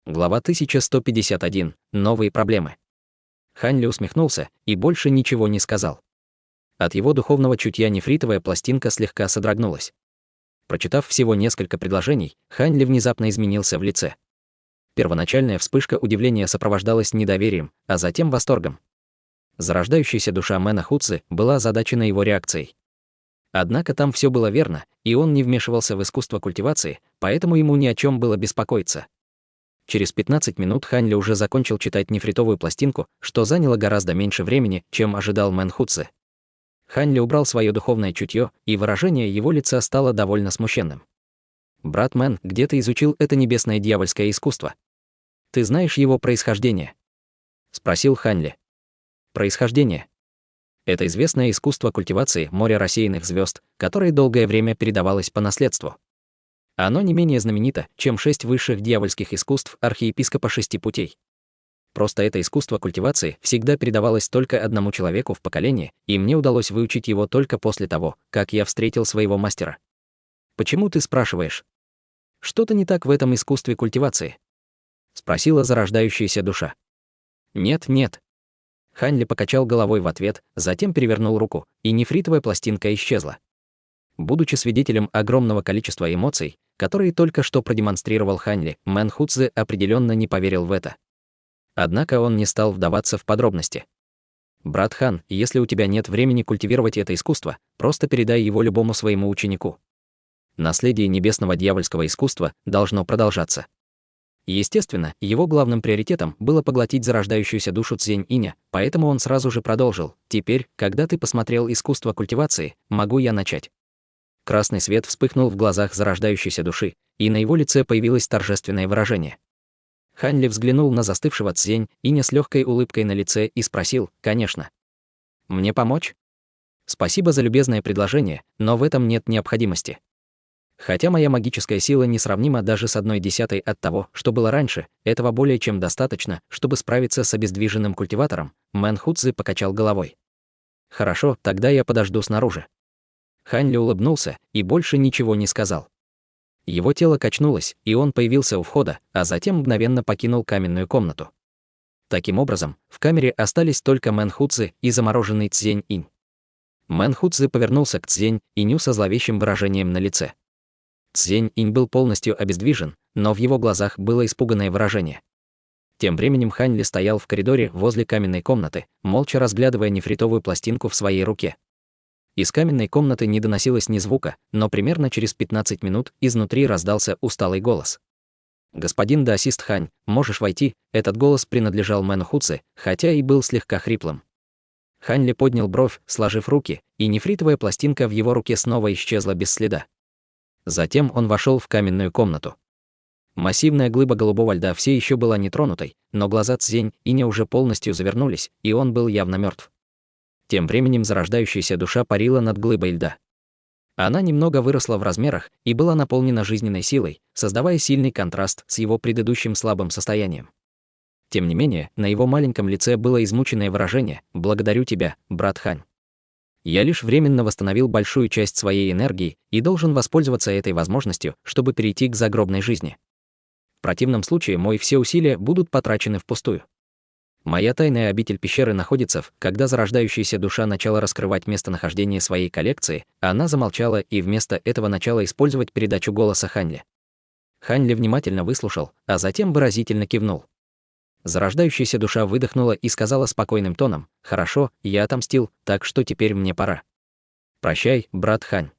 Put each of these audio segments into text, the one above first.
Глава 1151. Новые проблемы. Хань Ли усмехнулся и больше ничего не сказал. От его духовного чутья нефритовая пластинка слегка содрогнулась. Прочитав всего несколько предложений, Хань Ли внезапно изменился в лице. Первоначальная вспышка удивления сопровождалась недоверием, а затем восторгом. Зарождающаяся душа Мэна Хуцзы была озадачена его реакцией. Однако там все было верно, и он не вмешивался в искусство культивации, поэтому ему ни о чем было беспокоиться. Через 15 минут Хань Ли уже закончил читать нефритовую пластинку, что заняло гораздо меньше времени, чем ожидал Мэн Хуцзы. Хань Ли убрал свое духовное чутье, и выражение его лица стало довольно смущенным. «Брат Мэн, где ты изучил это небесное дьявольское искусство? Ты знаешь его происхождение?» — спросил Хань Ли. «Происхождение. Это известное искусство культивации моря рассеянных звезд, которое долгое время передавалось по наследству. Оно не менее знаменито, чем 6 высших дьявольских искусств архиепископа 6 путей. Просто это искусство культивации всегда передавалось только одному человеку в поколении, и мне удалось выучить его только после того, как я встретил своего мастера. Почему ты спрашиваешь? Что-то не так в этом искусстве культивации? Спросила зарождающаяся душа. Нет. Хань Ли покачал головой в ответ, затем перевернул руку, и нефритовая пластинка исчезла. Будучи свидетелем огромного количества эмоций, которые только что продемонстрировал Хань Ли, Мэн Хуцзы определенно не поверил в это. Однако он не стал вдаваться в подробности. «Брат Хан, если у тебя нет времени культивировать это искусство, просто передай его любому своему ученику. Наследие небесного дьявольского искусства должно продолжаться». Естественно, его главным приоритетом было поглотить зарождающуюся душу Цзень-Иня, поэтому он сразу же продолжил: «Теперь, когда ты посмотрел искусство культивации, могу я начать?» Красный свет вспыхнул в глазах зарождающейся души, и на его лице появилось торжественное выражение. Хань Ли взглянул на застывшего Цзень-Иня с легкой улыбкой на лице и спросил: «Конечно. Мне помочь?» «Спасибо за любезное предложение, но в этом нет необходимости. Хотя моя магическая сила несравнима даже с 1/10 от того, что было раньше, этого более чем достаточно, чтобы справиться с обездвиженным культиватором», Мэн Хуцзы покачал головой. «Хорошо, тогда я подожду снаружи». Хань Ли улыбнулся и больше ничего не сказал. Его тело качнулось, и он появился у входа, а затем мгновенно покинул каменную комнату. Таким образом, в камере остались только Мэн Хуцзы и замороженный Цзень-Инь. Мэн Хуцзы повернулся к Цзень-Иню со зловещим выражением на лице. Цзень-Инь был полностью обездвижен, но в его глазах было испуганное выражение. Тем временем Хань Ли стоял в коридоре возле каменной комнаты, молча разглядывая нефритовую пластинку в своей руке. Из каменной комнаты не доносилось ни звука, но примерно через 15 минут изнутри раздался усталый голос. «Господин даосист Хань, можешь войти?» Этот голос принадлежал Мэну Хуцзы, хотя и был слегка хриплым. Хань Ли поднял бровь, сложив руки, и нефритовая пластинка в его руке снова исчезла без следа. Затем он вошел в каменную комнату. Массивная глыба голубого льда все еще была нетронутой, но глаза Цзень-Иня уже полностью завернулись, и он был явно мертв. Тем временем зарождающаяся душа парила над глыбой льда. Она немного выросла в размерах и была наполнена жизненной силой, создавая сильный контраст с его предыдущим слабым состоянием. Тем не менее, на его маленьком лице было измученное выражение: «Благодарю тебя, брат Хань. Я лишь временно восстановил большую часть своей энергии и должен воспользоваться этой возможностью, чтобы перейти к загробной жизни. В противном случае все усилия будут потрачены впустую. Моя тайная обитель пещеры находится когда зарождающаяся душа начала раскрывать местонахождение своей коллекции, она замолчала и вместо этого начала использовать передачу голоса Хань Ли. Хань Ли внимательно выслушал, а затем выразительно кивнул. Зарождающаяся душа выдохнула и сказала спокойным тоном: «Хорошо, я отомстил, так что теперь мне пора. Прощай, брат Хань».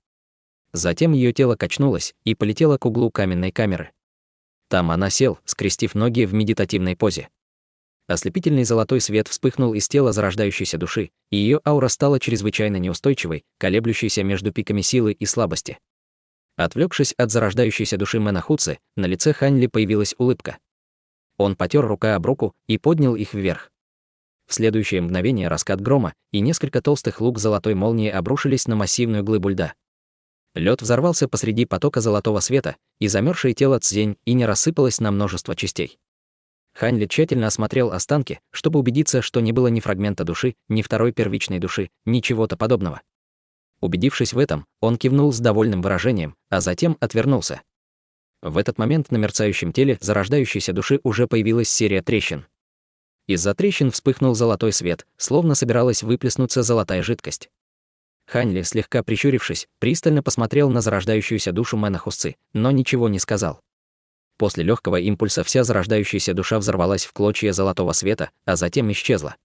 Затем ее тело качнулось и полетело к углу каменной камеры. Там она сел, скрестив ноги в медитативной позе. Ослепительный золотой свет вспыхнул из тела зарождающейся души, и ее аура стала чрезвычайно неустойчивой, колеблющейся между пиками силы и слабости. Отвлекшись от зарождающейся души Мэна Хуцзы, на лице Хань Ли появилась улыбка. Он потер рука об руку и поднял их вверх. В следующее мгновение раскат грома и несколько толстых лук золотой молнии обрушились на массивную глыбу льда. Лед взорвался посреди потока золотого света, и замерзшее тело Цзень-Иня рассыпалось на множество частей. Хань Ли тщательно осмотрел останки, чтобы убедиться, что не было ни фрагмента души, ни второй первичной души, ни чего-то подобного. Убедившись в этом, он кивнул с довольным выражением, а затем отвернулся. В этот момент на мерцающем теле зарождающейся души уже появилась серия трещин. Из-за трещин вспыхнул золотой свет, словно собиралась выплеснуться золотая жидкость. Хань Ли, слегка прищурившись, пристально посмотрел на зарождающуюся душу Мэна Хусцы, но ничего не сказал. После легкого импульса вся зарождающаяся душа взорвалась в клочья золотого света, а затем исчезла.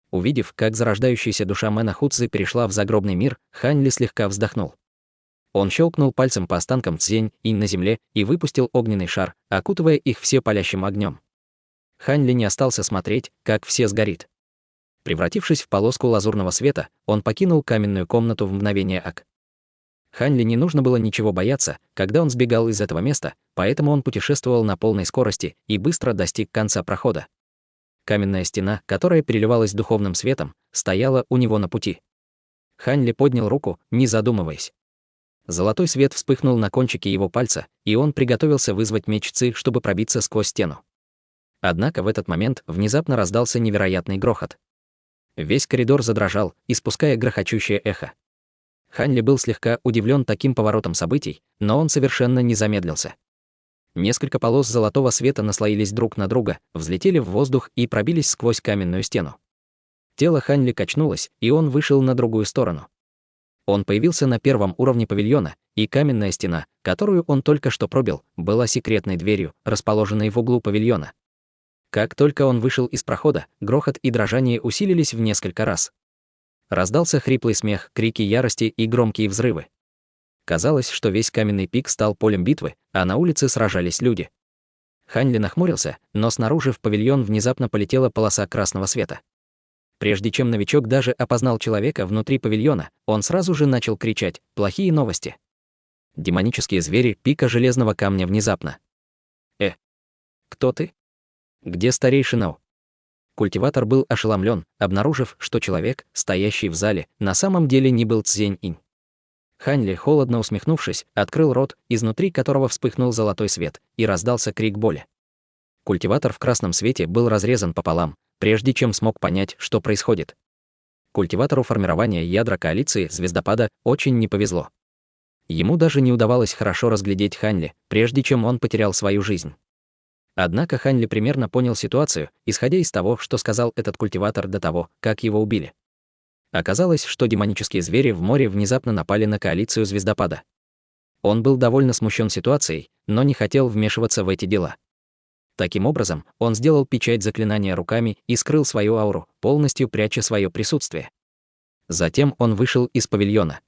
Увидев, как зарождающаяся душа Мэна Хуцзы перешла в загробный мир, Хань Ли слегка вздохнул. Он щелкнул пальцем по останкам Цзень-инь на земле и выпустил огненный шар, окутывая их все палящим огнем. Хань Ли не остался смотреть, как все сгорит. Превратившись в полоску лазурного света, он покинул каменную комнату в мгновение ока. Хань Ли не нужно было ничего бояться, когда он сбегал из этого места, поэтому он путешествовал на полной скорости и быстро достиг конца прохода. Каменная стена, которая переливалась духовным светом, стояла у него на пути. Хань Ли поднял руку, не задумываясь. Золотой свет вспыхнул на кончике его пальца, и он приготовился вызвать меч Ци, чтобы пробиться сквозь стену. Однако в этот момент внезапно раздался невероятный грохот. Весь коридор задрожал, испуская грохочущее эхо. Хань Ли был слегка удивлен таким поворотом событий, но он совершенно не замедлился. Несколько полос золотого света наслоились друг на друга, взлетели в воздух и пробились сквозь каменную стену. Тело Хань Ли качнулось, и он вышел на другую сторону. Он появился на первом уровне павильона, и каменная стена, которую он только что пробил, была секретной дверью, расположенной в углу павильона. Как только он вышел из прохода, грохот и дрожание усилились в несколько раз. Раздался хриплый смех, крики ярости и громкие взрывы. Казалось, что весь каменный пик стал полем битвы, а на улице сражались люди. Хань Ли нахмурился, но снаружи в павильон внезапно полетела полоса красного света. Прежде чем новичок даже опознал человека внутри павильона, он сразу же начал кричать «Плохие новости!». Демонические звери пика железного камня внезапно. Кто ты? Где старейшина? Культиватор был ошеломлен, обнаружив, что человек, стоящий в зале, на самом деле не был Цзень-инь. Хань Ли, холодно усмехнувшись, открыл рот, изнутри которого вспыхнул золотой свет, и раздался крик боли. Культиватор в красном свете был разрезан пополам, прежде чем смог понять, что происходит. Культиватору формирования ядра коалиции звездопада очень не повезло. Ему даже не удавалось хорошо разглядеть Хань Ли, прежде чем он потерял свою жизнь. Однако Хань Ли примерно понял ситуацию, исходя из того, что сказал этот культиватор до того, как его убили. Оказалось, что демонические звери в море внезапно напали на коалицию звездопада. Он был довольно смущен ситуацией, но не хотел вмешиваться в эти дела. Таким образом, он сделал печать заклинания руками и скрыл свою ауру, полностью пряча свое присутствие. Затем он вышел из павильона.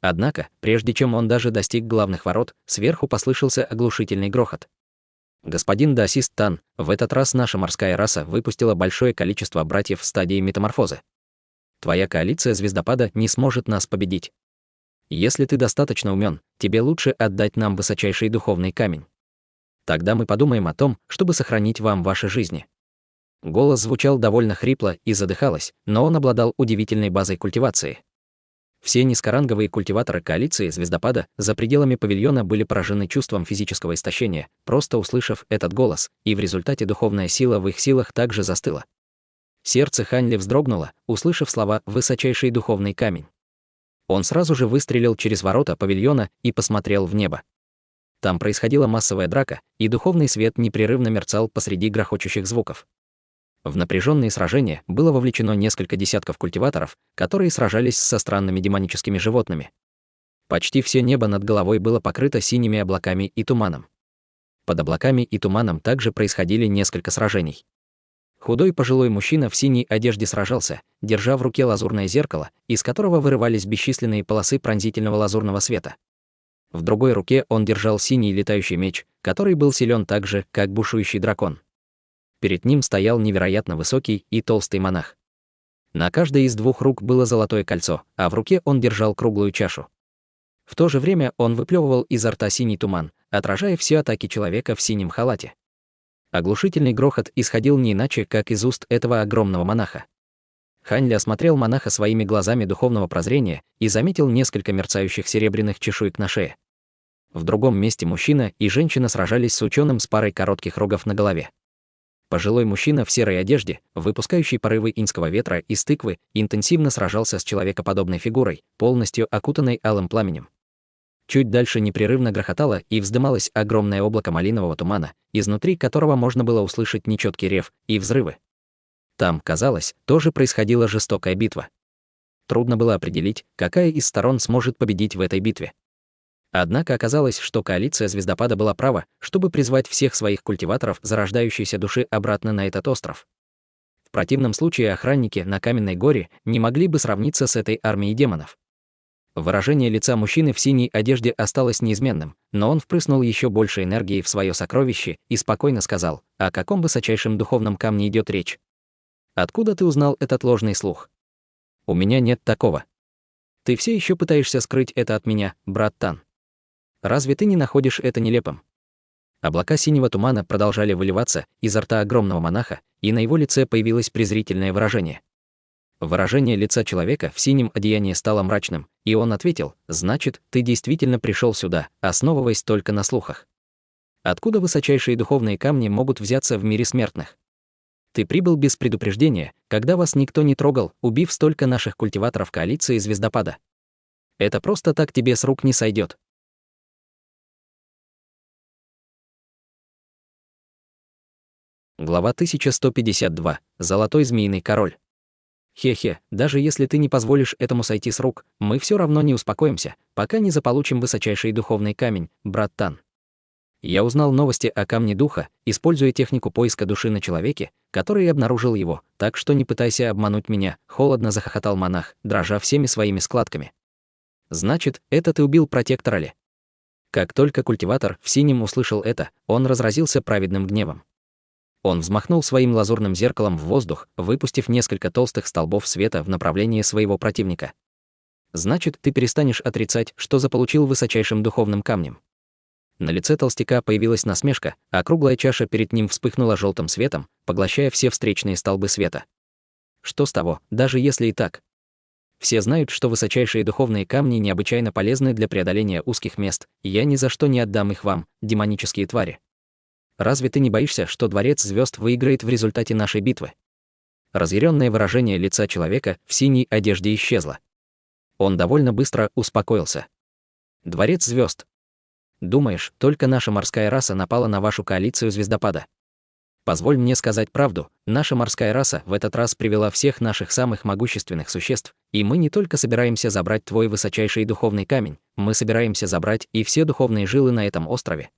Однако, прежде чем он даже достиг главных ворот, сверху послышался оглушительный грохот. «Господин Даосист Тан, в этот раз наша морская раса выпустила большое количество братьев в стадии метаморфозы. Твоя коалиция звездопада не сможет нас победить. Если ты достаточно умен, тебе лучше отдать нам высочайший духовный камень. Тогда мы подумаем о том, чтобы сохранить вам ваши жизни». Голос звучал довольно хрипло и задыхалось, но он обладал удивительной базой культивации. Все низкоранговые культиваторы коалиции звездопада за пределами павильона были поражены чувством физического истощения, просто услышав этот голос, и в результате духовная сила в их силах также застыла. Сердце Хань Ли вздрогнуло, услышав слова «высочайший духовный камень». Он сразу же выстрелил через ворота павильона и посмотрел в небо. Там происходила массовая драка, и духовный свет непрерывно мерцал посреди грохочущих звуков. В напряженные сражения было вовлечено несколько десятков культиваторов, которые сражались со странными демоническими животными. Почти все небо над головой было покрыто синими облаками и туманом. Под облаками и туманом также происходили несколько сражений. Худой пожилой мужчина в синей одежде сражался, держа в руке лазурное зеркало, из которого вырывались бесчисленные полосы пронзительного лазурного света. В другой руке он держал синий летающий меч, который был силен так же, как бушующий дракон. Перед ним стоял невероятно высокий и толстый монах. На каждой из двух рук было золотое кольцо, а в руке он держал круглую чашу. В то же время он выплевывал изо рта синий туман, отражая все атаки человека в синем халате. Оглушительный грохот исходил не иначе, как из уст этого огромного монаха. Хань Ли осмотрел монаха своими глазами духовного прозрения и заметил несколько мерцающих серебряных чешуек на шее. В другом месте мужчина и женщина сражались с ученым с парой коротких рогов на голове. Пожилой мужчина в серой одежде, выпускающий порывы иньского ветра из тыквы, интенсивно сражался с человекоподобной фигурой, полностью окутанной алым пламенем. Чуть дальше непрерывно грохотало и вздымалось огромное облако малинового тумана, изнутри которого можно было услышать нечеткий рев и взрывы. Там, казалось, тоже происходила жестокая битва. Трудно было определить, какая из сторон сможет победить в этой битве. Однако оказалось, что коалиция Звездопада была права, чтобы призвать всех своих культиваторов зарождающейся души обратно на этот остров. В противном случае охранники на Каменной горе не могли бы сравниться с этой армией демонов. Выражение лица мужчины в синей одежде осталось неизменным, но он впрыснул еще больше энергии в свое сокровище и спокойно сказал: «О каком высочайшем духовном камне идет речь? Откуда ты узнал этот ложный слух? У меня нет такого. Ты все еще пытаешься скрыть это от меня, брат Тан. Разве ты не находишь это нелепым?» Облака синего тумана продолжали выливаться изо рта огромного монаха, и на его лице появилось презрительное выражение. Выражение лица человека в синем одеянии стало мрачным, и он ответил: «Значит, ты действительно пришел сюда, основываясь только на слухах. Откуда высочайшие духовные камни могут взяться в мире смертных? Ты прибыл без предупреждения, когда вас никто не трогал, убив столько наших культиваторов коалиции Звездопада. Это просто так тебе с рук не сойдет». Глава 1152. Золотой змеиный король. Хе-хе, даже если ты не позволишь этому сойти с рук, мы все равно не успокоимся, пока не заполучим высочайший духовный камень, брат Тан. Я узнал новости о камне духа, используя технику поиска души на человеке, который обнаружил его, так что не пытайся обмануть меня, холодно захохотал монах, дрожа всеми своими складками. Значит, это ты убил протектора ли? Как только культиватор в синем услышал это, он разразился праведным гневом. Он взмахнул своим лазурным зеркалом в воздух, выпустив несколько толстых столбов света в направлении своего противника. «Значит, ты перестанешь отрицать, что заполучил высочайшим духовным камнем». На лице толстяка появилась насмешка, а круглая чаша перед ним вспыхнула желтым светом, поглощая все встречные столбы света. Что с того, даже если и так? Все знают, что высочайшие духовные камни необычайно полезны для преодоления узких мест, и я ни за что не отдам их вам, демонические твари. Разве ты не боишься, что Дворец Звезд выиграет в результате нашей битвы?» Разъяренное выражение лица человека в синей одежде исчезло. Он довольно быстро успокоился. «Дворец Звезд. Думаешь, только наша морская раса напала на вашу коалицию Звездопада? Позволь мне сказать правду, наша морская раса в этот раз привела всех наших самых могущественных существ, и мы не только собираемся забрать твой высочайший духовный камень, мы собираемся забрать и все духовные жилы на этом острове.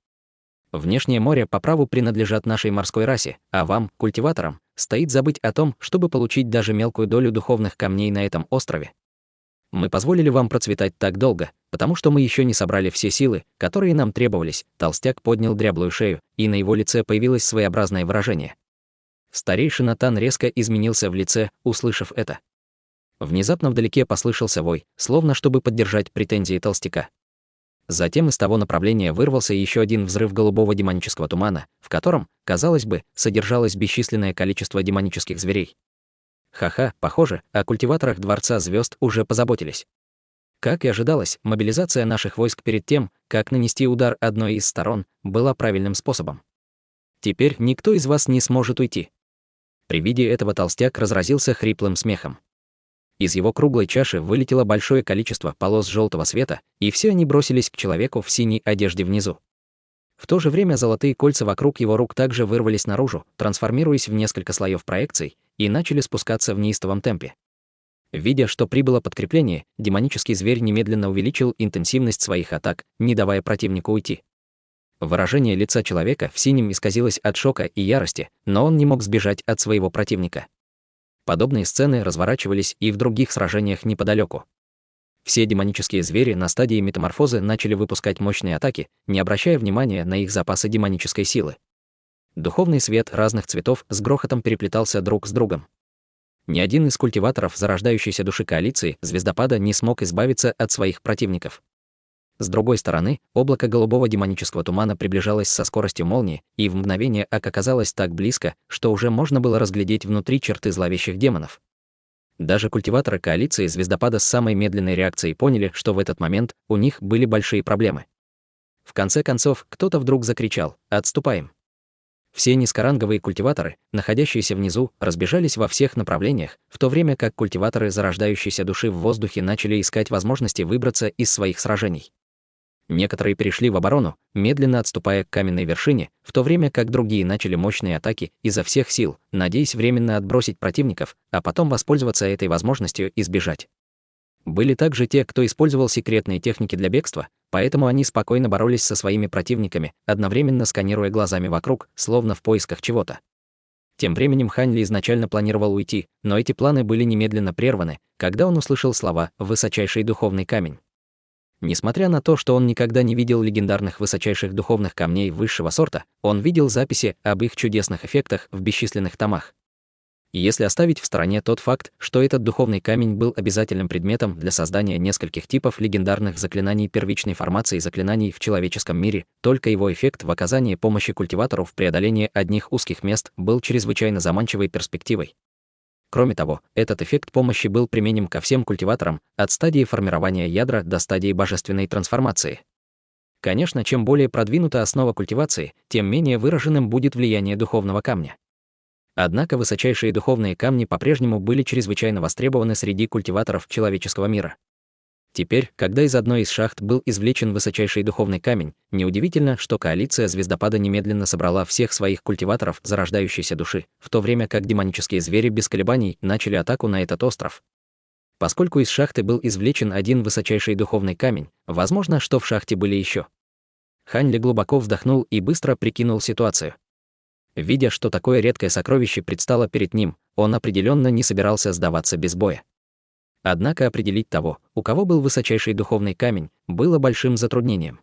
Внешнее море по праву принадлежат нашей морской расе, а вам, культиваторам, стоит забыть о том, чтобы получить даже мелкую долю духовных камней на этом острове. Мы позволили вам процветать так долго, потому что мы еще не собрали все силы, которые нам требовались». Толстяк поднял дряблую шею, и на его лице появилось своеобразное выражение. Старейшина Тан резко изменился в лице, услышав это. Внезапно вдалеке послышался вой, словно чтобы поддержать претензии толстяка. Затем из того направления вырвался еще один взрыв голубого демонического тумана, в котором, казалось бы, содержалось бесчисленное количество демонических зверей. Ха-ха, похоже, о культиваторах Дворца Звезд уже позаботились. Как и ожидалось, мобилизация наших войск перед тем, как нанести удар одной из сторон, была правильным способом. Теперь никто из вас не сможет уйти. При виде этого толстяк разразился хриплым смехом. Из его круглой чаши вылетело большое количество полос желтого света, и все они бросились к человеку в синей одежде внизу. В то же время золотые кольца вокруг его рук также вырвались наружу, трансформируясь в несколько слоев проекций, и начали спускаться в неистовом темпе. Видя, что прибыло подкрепление, демонический зверь немедленно увеличил интенсивность своих атак, не давая противнику уйти. Выражение лица человека в синем исказилось от шока и ярости, но он не мог сбежать от своего противника. Подобные сцены разворачивались и в других сражениях неподалеку. Все демонические звери на стадии метаморфозы начали выпускать мощные атаки, не обращая внимания на их запасы демонической силы. Духовный свет разных цветов с грохотом переплетался друг с другом. Ни один из культиваторов зарождающейся души коалиции Звездопада не смог избавиться от своих противников. С другой стороны, облако голубого демонического тумана приближалось со скоростью молнии, и в мгновение оказалось так близко, что уже можно было разглядеть внутри черты зловещих демонов. Даже культиваторы коалиции Звездопада с самой медленной реакцией поняли, что в этот момент у них были большие проблемы. В конце концов, кто-то вдруг закричал: «Отступаем!». Все низкоранговые культиваторы, находящиеся внизу, разбежались во всех направлениях, в то время как культиваторы зарождающейся души в воздухе начали искать возможности выбраться из своих сражений. Некоторые перешли в оборону, медленно отступая к каменной вершине, в то время как другие начали мощные атаки изо всех сил, надеясь временно отбросить противников, а потом воспользоваться этой возможностью и сбежать. Были также те, кто использовал секретные техники для бегства, поэтому они спокойно боролись со своими противниками, одновременно сканируя глазами вокруг, словно в поисках чего-то. Тем временем Хань Ли изначально планировал уйти, но эти планы были немедленно прерваны, когда он услышал слова «высочайший духовный камень». Несмотря на то, что он никогда не видел легендарных высочайших духовных камней высшего сорта, он видел записи об их чудесных эффектах в бесчисленных томах. И если оставить в стороне тот факт, что этот духовный камень был обязательным предметом для создания нескольких типов легендарных заклинаний первичной формации заклинаний в человеческом мире, только его эффект в оказании помощи культиватору в преодолении одних узких мест был чрезвычайно заманчивой перспективой. Кроме того, этот эффект помощи был применим ко всем культиваторам, от стадии формирования ядра до стадии божественной трансформации. Конечно, чем более продвинута основа культивации, тем менее выраженным будет влияние духовного камня. Однако высочайшие духовные камни по-прежнему были чрезвычайно востребованы среди культиваторов человеческого мира. Теперь, когда из одной из шахт был извлечен высочайший духовный камень, неудивительно, что коалиция Звездопада немедленно собрала всех своих культиваторов зарождающейся души, в то время как демонические звери без колебаний начали атаку на этот остров. Поскольку из шахты был извлечен один высочайший духовный камень, возможно, что в шахте были еще. Хань Ли глубоко вздохнул и быстро прикинул ситуацию. Видя, что такое редкое сокровище предстало перед ним, он определенно не собирался сдаваться без боя. Однако определить того, у кого был высочайший духовный камень, было большим затруднением.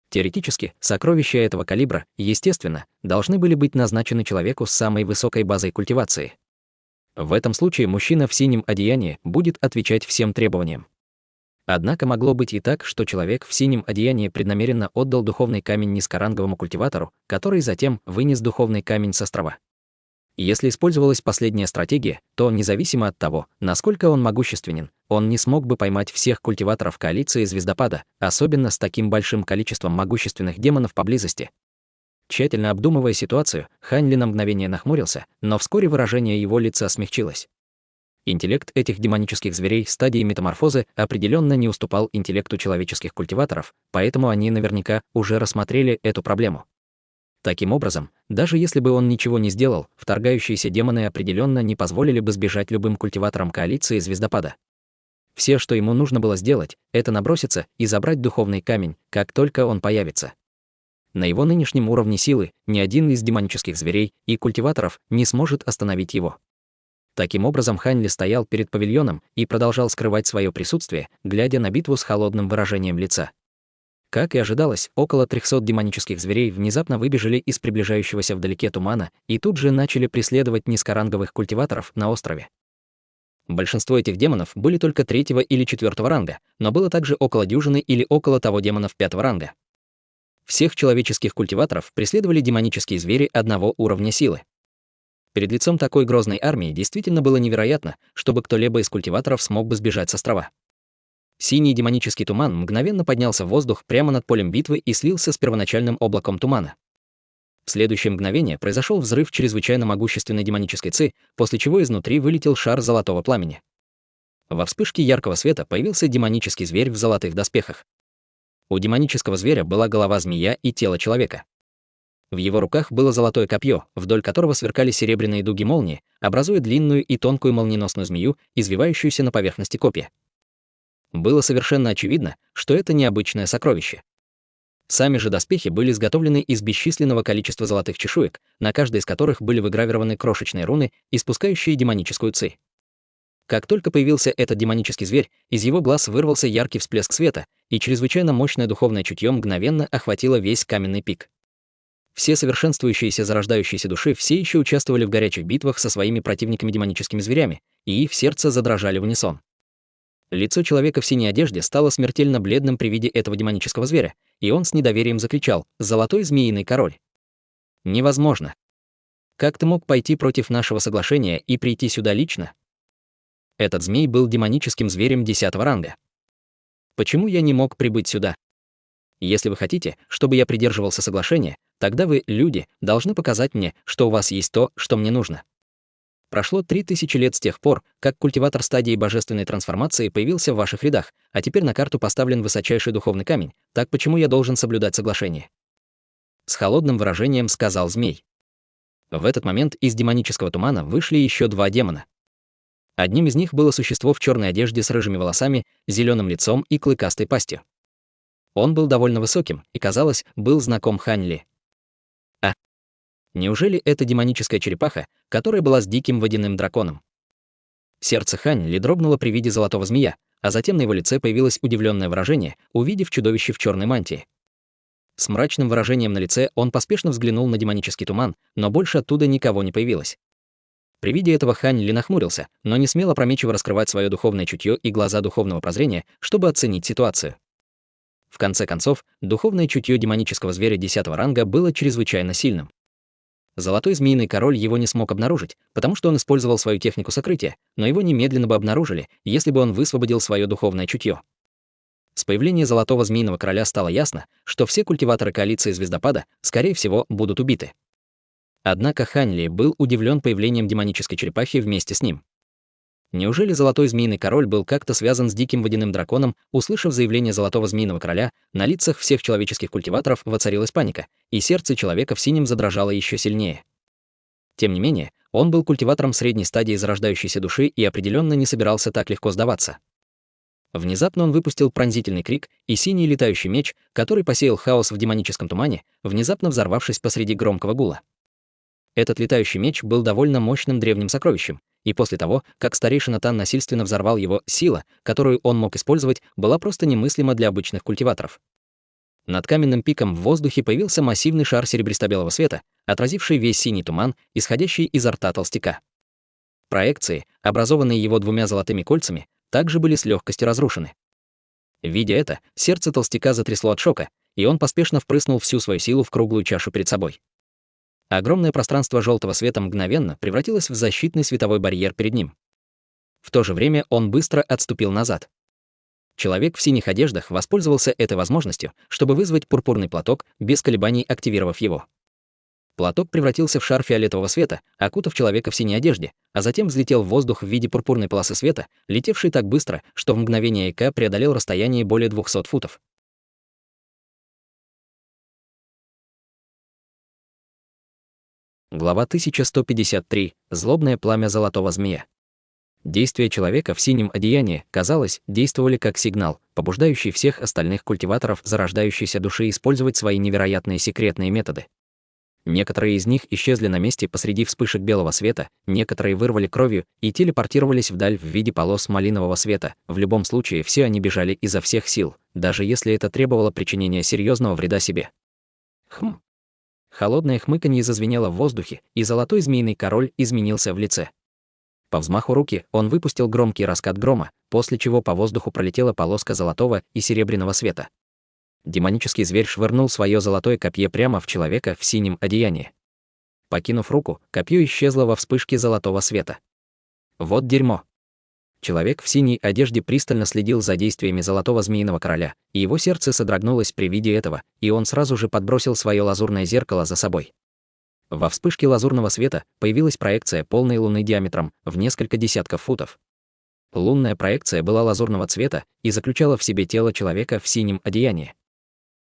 Теоретически, сокровища этого калибра, естественно, должны были быть назначены человеку с самой высокой базой культивации. В этом случае мужчина в синем одеянии будет отвечать всем требованиям. Однако могло быть и так, что человек в синем одеянии преднамеренно отдал духовный камень низкоранговому культиватору, который затем вынес духовный камень с острова. Если использовалась последняя стратегия, то, независимо от того, насколько он могущественен, он не смог бы поймать всех культиваторов коалиции Звездопада, особенно с таким большим количеством могущественных демонов поблизости. Тщательно обдумывая ситуацию, Хань Ли на мгновение нахмурился, но вскоре выражение его лица смягчилось. Интеллект этих демонических зверей стадии метаморфозы определенно не уступал интеллекту человеческих культиваторов, поэтому они наверняка уже рассмотрели эту проблему. Таким образом, даже если бы он ничего не сделал, вторгающиеся демоны определенно не позволили бы сбежать любым культиваторам коалиции Звездопада. Все, что ему нужно было сделать, это наброситься и забрать духовный камень, как только он появится. На его нынешнем уровне силы ни один из демонических зверей и культиваторов не сможет остановить его. Таким образом, Хань Ли стоял перед павильоном и продолжал скрывать свое присутствие, глядя на битву с холодным выражением лица. Как и ожидалось, около 300 демонических зверей внезапно выбежали из приближающегося вдалеке тумана и тут же начали преследовать низкоранговых культиваторов на острове. Большинство этих демонов были только 3-го или 4-го ранга, но было также около дюжины или около того демонов 5-го ранга. Всех человеческих культиваторов преследовали демонические звери одного уровня силы. Перед лицом такой грозной армии действительно было невероятно, чтобы кто-либо из культиваторов смог бы сбежать с острова. Синий демонический туман мгновенно поднялся в воздух прямо над полем битвы и слился с первоначальным облаком тумана. В следующее мгновение произошел взрыв чрезвычайно могущественной демонической ци, после чего изнутри вылетел шар золотого пламени. Во вспышке яркого света появился демонический зверь в золотых доспехах. У демонического зверя была голова змея и тело человека. В его руках было золотое копье, вдоль которого сверкали серебряные дуги молнии, образуя длинную и тонкую молниеносную змею, извивающуюся на поверхности копья. Было совершенно очевидно, что это необычное сокровище. Сами же доспехи были изготовлены из бесчисленного количества золотых чешуек, на каждой из которых были выгравированы крошечные руны, испускающие демоническую ци. Как только появился этот демонический зверь, из его глаз вырвался яркий всплеск света, и чрезвычайно мощное духовное чутье мгновенно охватило весь каменный пик. Все совершенствующиеся зарождающиеся души все еще участвовали в горячих битвах со своими противниками-демоническими зверями, и их сердца задрожали в унисон. Лицо человека в синей одежде стало смертельно бледным при виде этого демонического зверя, и он с недоверием закричал: «Золотой змеиный король! Невозможно! Как ты мог пойти против нашего соглашения и прийти сюда лично?» Этот змей был демоническим зверем 10-го ранга. Почему я не мог прибыть сюда? Если вы хотите, чтобы я придерживался соглашения, тогда вы, люди, должны показать мне, что у вас есть то, что мне нужно. Прошло 3000 лет с тех пор, как культиватор стадии божественной трансформации появился в ваших рядах, а теперь на карту поставлен высочайший духовный камень. Так почему я должен соблюдать соглашение?» С холодным выражением сказал змей. В этот момент из демонического тумана вышли еще два демона. Одним из них было существо в черной одежде с рыжими волосами, зеленым лицом и клыкастой пастью. Он был довольно высоким и, казалось, был знаком Хань Ли. Неужели это демоническая черепаха, которая была с диким водяным драконом? Сердце Хань Ли дрогнуло при виде золотого змея, а затем на его лице появилось удивленное выражение, увидев чудовище в черной мантии. С мрачным выражением на лице он поспешно взглянул на демонический туман, но больше оттуда никого не появилось. При виде этого Хань Ли нахмурился, но не смел опрометчиво раскрывать свое духовное чутье и глаза духовного прозрения, чтобы оценить ситуацию. В конце концов, духовное чутье демонического зверя 10-го ранга было чрезвычайно сильным. Золотой змеиный король его не смог обнаружить, потому что он использовал свою технику сокрытия, но его немедленно бы обнаружили, если бы он высвободил свое духовное чутье. С появлением золотого змеиного короля стало ясно, что все культиваторы коалиции Звездопада, скорее всего, будут убиты. Однако Хань Ли был удивлен появлением демонической черепахи вместе с ним. Неужели золотой змеиный король был как-то связан с диким водяным драконом? Услышав заявление золотого змеиного короля, на лицах всех человеческих культиваторов воцарилась паника, и сердце человека в синем задрожало еще сильнее. Тем не менее, он был культиватором средней стадии зарождающейся души и определенно не собирался так легко сдаваться. Внезапно он выпустил пронзительный крик, и синий летающий меч, который посеял хаос в демоническом тумане, внезапно взорвавшись посреди громкого гула. Этот летающий меч был довольно мощным древним сокровищем, и после того, как старейшина Тан насильственно взорвал его, сила, которую он мог использовать, была просто немыслима для обычных культиваторов. Над каменным пиком в воздухе появился массивный шар серебристо-белого света, отразивший весь синий туман, исходящий изо рта толстяка. Проекции, образованные его двумя золотыми кольцами, также были с легкостью разрушены. Видя это, сердце толстяка затрясло от шока, и он поспешно впрыснул всю свою силу в круглую чашу перед собой. Огромное пространство желтого света мгновенно превратилось в защитный световой барьер перед ним. В то же время он быстро отступил назад. Человек в синих одеждах воспользовался этой возможностью, чтобы вызвать пурпурный платок, без колебаний активировав его. Платок превратился в шар фиолетового света, окутав человека в синей одежде, а затем взлетел в воздух в виде пурпурной полосы света, летевшей так быстро, что в мгновение ока преодолел расстояние более 200 футов. Глава 1153. Злобное пламя золотого змея. Действия человека в синем одеянии, казалось, действовали как сигнал, побуждающий всех остальных культиваторов зарождающейся души использовать свои невероятные секретные методы. Некоторые из них исчезли на месте посреди вспышек белого света, некоторые вырвали кровью и телепортировались вдаль в виде полос малинового света. В любом случае, все они бежали изо всех сил, даже если это требовало причинения серьезного вреда себе. Холодное хмыканье зазвенело в воздухе, и золотой змеиный король изменился в лице. По взмаху руки он выпустил громкий раскат грома, после чего по воздуху пролетела полоска золотого и серебряного света. Демонический зверь швырнул свое золотое копье прямо в человека в синем одеянии. Покинув руку, копье исчезло во вспышке золотого света. Вот дерьмо. Человек в синей одежде пристально следил за действиями золотого змеиного короля, и его сердце содрогнулось при виде этого, и он сразу же подбросил свое лазурное зеркало за собой. Во вспышке лазурного света появилась проекция полной луны диаметром в несколько десятков футов. Лунная проекция была лазурного цвета и заключала в себе тело человека в синем одеянии.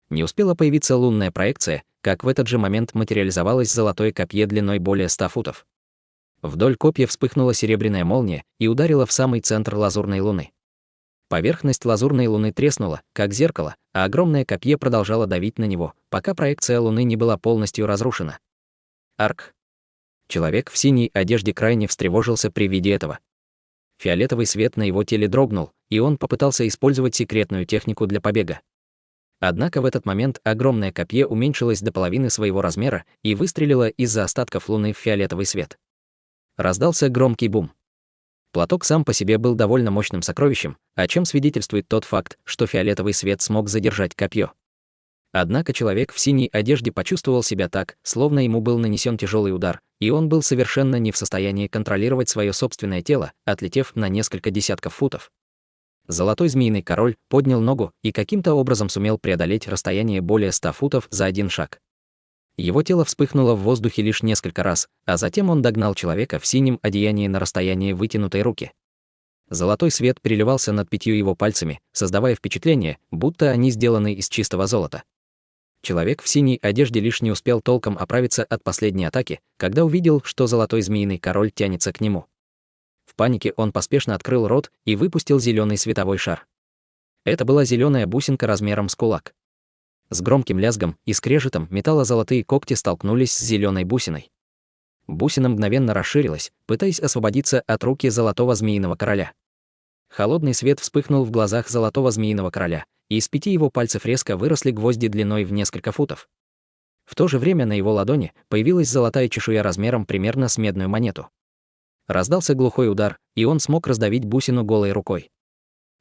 Не успела появиться лунная проекция, как в этот же момент материализовалось золотое копье длиной более 100 футов. Вдоль копья вспыхнула серебряная молния и ударила в самый центр лазурной луны. Поверхность лазурной луны треснула, как зеркало, а огромное копье продолжало давить на него, пока проекция луны не была полностью разрушена. Арк. Человек в синей одежде крайне встревожился при виде этого. Фиолетовый свет на его теле дрогнул, и он попытался использовать секретную технику для побега. Однако в этот момент огромное копье уменьшилось до половины своего размера и выстрелило из-за остатков луны в фиолетовый свет. Раздался громкий бум. Платок сам по себе был довольно мощным сокровищем, о чем свидетельствует тот факт, что фиолетовый свет смог задержать копье. Однако человек в синей одежде почувствовал себя так, словно ему был нанесен тяжелый удар, и он был совершенно не в состоянии контролировать свое собственное тело, отлетев на несколько десятков футов. Золотой змеиный король поднял ногу и каким-то образом сумел преодолеть расстояние более 100 футов за один шаг. Его тело вспыхнуло в воздухе лишь несколько раз, а затем он догнал человека в синем одеянии на расстоянии вытянутой руки. Золотой свет переливался над 5 его пальцами, создавая впечатление, будто они сделаны из чистого золота. Человек в синей одежде лишь не успел толком оправиться от последней атаки, когда увидел, что золотой змеиный король тянется к нему. В панике он поспешно открыл рот и выпустил зеленый световой шар. Это была зеленая бусинка размером с кулак. С громким лязгом и скрежетом металло-золотые когти столкнулись с зеленой бусиной. Бусина мгновенно расширилась, пытаясь освободиться от руки золотого змеиного короля. Холодный свет вспыхнул в глазах золотого змеиного короля, и из 5 его пальцев резко выросли гвозди длиной в несколько футов. В то же время на его ладони появилась золотая чешуя размером примерно с медную монету. Раздался глухой удар, и он смог раздавить бусину голой рукой.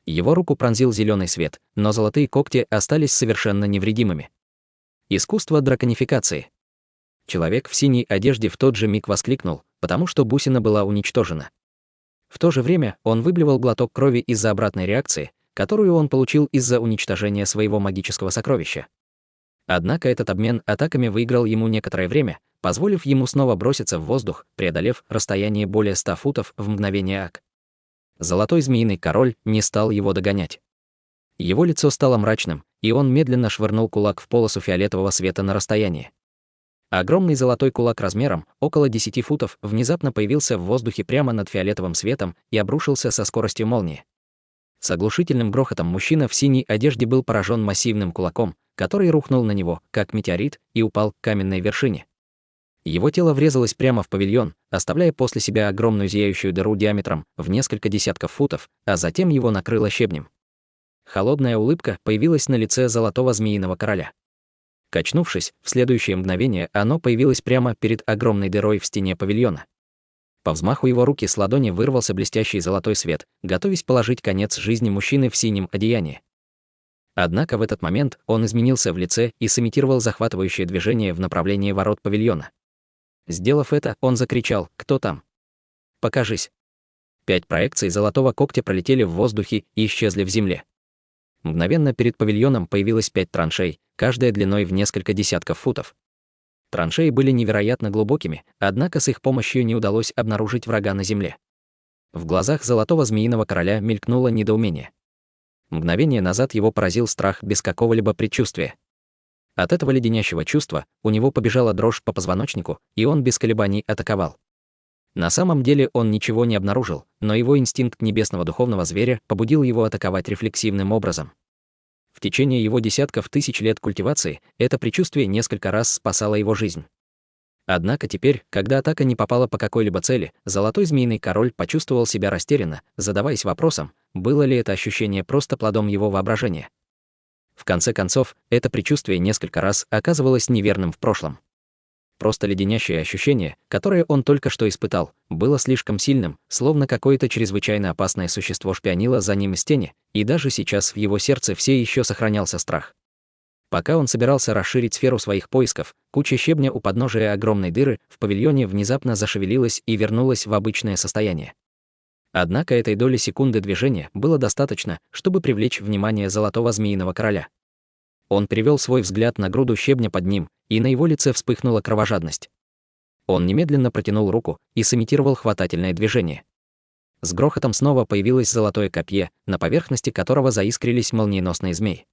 Его руку пронзил зеленый свет, но золотые когти остались совершенно невредимыми. Искусство драконификации. Человек в синей одежде в тот же миг воскликнул, потому что бусина была уничтожена. В то же время он выблевал глоток крови из-за обратной реакции, которую он получил из-за уничтожения своего магического сокровища. Однако этот обмен атаками выиграл ему некоторое время, позволив ему снова броситься в воздух, преодолев расстояние более 100 футов в мгновение ак. Золотой змеиный король не стал его догонять. Его лицо стало мрачным, и он медленно швырнул кулак в полосу фиолетового света на расстояние. Огромный золотой кулак размером около 10 футов внезапно появился в воздухе прямо над фиолетовым светом и обрушился со скоростью молнии. С оглушительным грохотом мужчина в синей одежде был поражен массивным кулаком, который рухнул на него, как метеорит, и упал к каменной вершине. Его тело врезалось прямо в павильон, оставляя после себя огромную зияющую дыру диаметром в несколько десятков футов, а затем его накрыло щебнем. Холодная улыбка появилась на лице золотого змеиного короля. Качнувшись, в следующее мгновение оно появилось прямо перед огромной дырой в стене павильона. По взмаху его руки с ладони вырвался блестящий золотой свет, готовясь положить конец жизни мужчины в синем одеянии. Однако в этот момент он изменился в лице и сымитировал захватывающее движение в направлении ворот павильона. Сделав это, он закричал: «Кто там? Покажись!». 5 проекций золотого когтя пролетели в воздухе и исчезли в земле. Мгновенно перед павильоном появилось 5 траншей, каждая длиной в несколько десятков футов. Траншеи были невероятно глубокими, однако с их помощью не удалось обнаружить врага на земле. В глазах золотого змеиного короля мелькнуло недоумение. Мгновение назад его поразил страх без какого-либо предчувствия. От этого леденящего чувства у него побежала дрожь по позвоночнику, и он без колебаний атаковал. На самом деле он ничего не обнаружил, но его инстинкт небесного духовного зверя побудил его атаковать рефлексивным образом. В течение его десятков тысяч лет культивации это предчувствие несколько раз спасало его жизнь. Однако теперь, когда атака не попала по какой-либо цели, золотой змеиный король почувствовал себя растерянно, задаваясь вопросом, было ли это ощущение просто плодом его воображения. В конце концов, это предчувствие несколько раз оказывалось неверным в прошлом. Просто леденящее ощущение, которое он только что испытал, было слишком сильным, словно какое-то чрезвычайно опасное существо шпионило за ним из тени, и даже сейчас в его сердце все еще сохранялся страх. Пока он собирался расширить сферу своих поисков, куча щебня у подножия огромной дыры в павильоне внезапно зашевелилась и вернулась в обычное состояние. Однако этой доли секунды движения было достаточно, чтобы привлечь внимание золотого змеиного короля. Он перевел свой взгляд на груду щебня под ним, и на его лице вспыхнула кровожадность. Он немедленно протянул руку и сымитировал хватательное движение. С грохотом снова появилось золотое копье, на поверхности которого заискрились молниеносные змеи.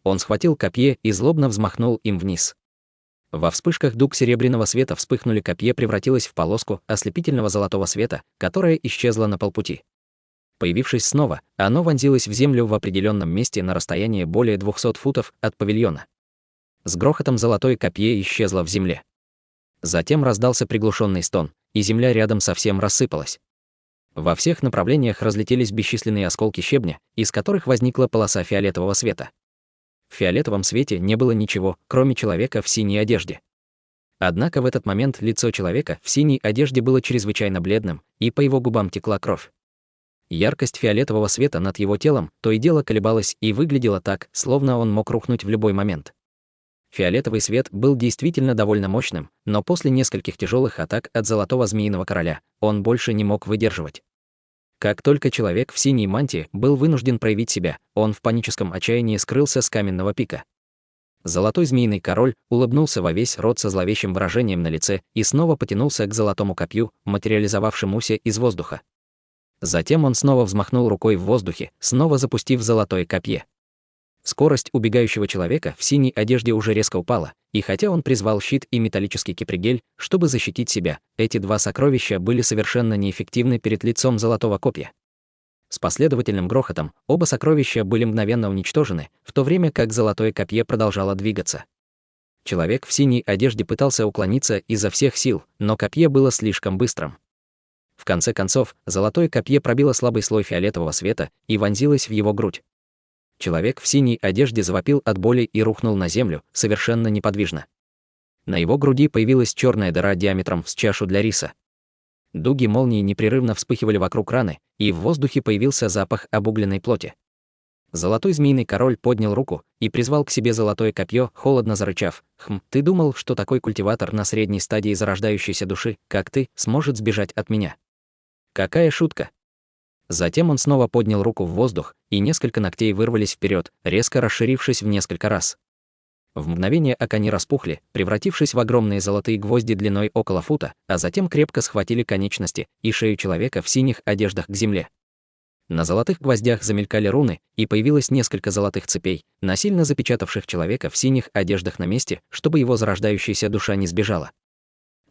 Он схватил копье и злобно взмахнул им вниз. Во вспышках дуг серебряного света вспыхнули, копье превратилось в полоску ослепительного золотого света, которая исчезла на полпути. Появившись снова, оно вонзилось в землю в определенном месте на расстоянии более 200 футов от павильона. С грохотом золотое копье исчезло в земле. Затем раздался приглушенный стон, и земля рядом совсем рассыпалась. Во всех направлениях разлетелись бесчисленные осколки щебня, из которых возникла полоса фиолетового света. В фиолетовом свете не было ничего, кроме человека в синей одежде. Однако в этот момент лицо человека в синей одежде было чрезвычайно бледным, и по его губам текла кровь. Яркость фиолетового света над его телом то и дело колебалась и выглядела так, словно он мог рухнуть в любой момент. Фиолетовый свет был действительно довольно мощным, но после нескольких тяжелых атак от золотого змеиного короля он больше не мог выдерживать. Как только человек в синей мантии был вынужден проявить себя, он в паническом отчаянии скрылся с каменного пика. Золотой змеиный король улыбнулся во весь рот со зловещим выражением на лице и снова потянулся к золотому копью, материализовавшемуся из воздуха. Затем он снова взмахнул рукой в воздухе, снова запустив золотое копье. Скорость убегающего человека в синей одежде уже резко упала, и хотя он призвал щит и металлический кипригель, чтобы защитить себя, эти два сокровища были совершенно неэффективны перед лицом золотого копья. С последовательным грохотом оба сокровища были мгновенно уничтожены, в то время как золотое копье продолжало двигаться. Человек в синей одежде пытался уклониться изо всех сил, но копье было слишком быстрым. В конце концов, золотое копье пробило слабый слой фиолетового света и вонзилось в его грудь. Человек в синей одежде завопил от боли и рухнул на землю, совершенно неподвижно. На его груди появилась черная дыра диаметром с чашу для риса. Дуги молнии непрерывно вспыхивали вокруг раны, и в воздухе появился запах обугленной плоти. Золотой змеиный король поднял руку и призвал к себе золотое копье, холодно зарычав: ты думал, что такой культиватор на средней стадии зарождающейся души, как ты, сможет сбежать от меня? Какая шутка!» Затем он снова поднял руку в воздух, и несколько ногтей вырвались вперед, резко расширившись в несколько раз. В мгновение они распухли, превратившись в огромные золотые гвозди длиной около фута, а затем крепко схватили конечности и шею человека в синих одеждах к земле. На золотых гвоздях замелькали руны, и появилось несколько золотых цепей, насильно запечатавших человека в синих одеждах на месте, чтобы его зарождающаяся душа не сбежала.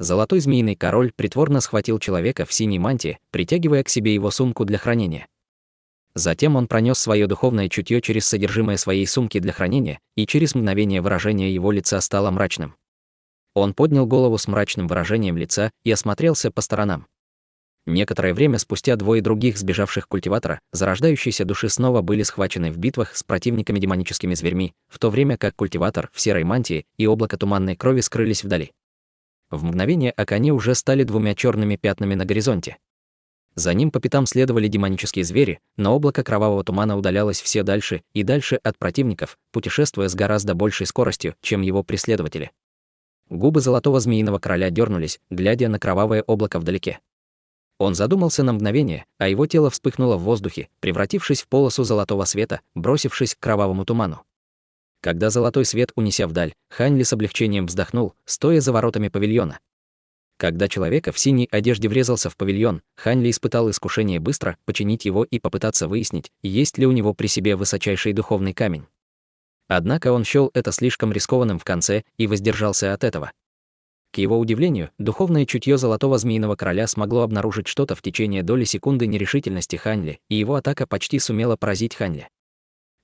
Золотой змеиный король притворно схватил человека в синей мантии, притягивая к себе его сумку для хранения. Затем он пронес свое духовное чутье через содержимое своей сумки для хранения, и через мгновение выражение его лица стало мрачным. Он поднял голову с мрачным выражением лица и осмотрелся по сторонам. Некоторое время спустя двое других сбежавших культиватора зарождающейся души снова были схвачены в битвах с противниками демоническими зверьми, в то время как культиватор в серой мантии и облако туманной крови скрылись вдали. В мгновение ока они уже стали двумя черными пятнами на горизонте. За ним по пятам следовали демонические звери, но облако кровавого тумана удалялось все дальше и дальше от противников, путешествуя с гораздо большей скоростью, чем его преследователи. Губы золотого змеиного короля дернулись, глядя на кровавое облако вдалеке. Он задумался на мгновение, а его тело вспыхнуло в воздухе, превратившись в полосу золотого света, бросившись к кровавому туману. Когда золотой свет унеся вдаль, Хань Ли с облегчением вздохнул, стоя за воротами павильона. Когда человека в синей одежде врезался в павильон, Хань Ли испытал искушение быстро починить его и попытаться выяснить, есть ли у него при себе высочайший духовный камень. Однако он счёл это слишком рискованным в конце и воздержался от этого. К его удивлению, духовное чутье золотого змеиного короля смогло обнаружить что-то в течение доли секунды нерешительности Хань Ли, и его атака почти сумела поразить Хань Ли.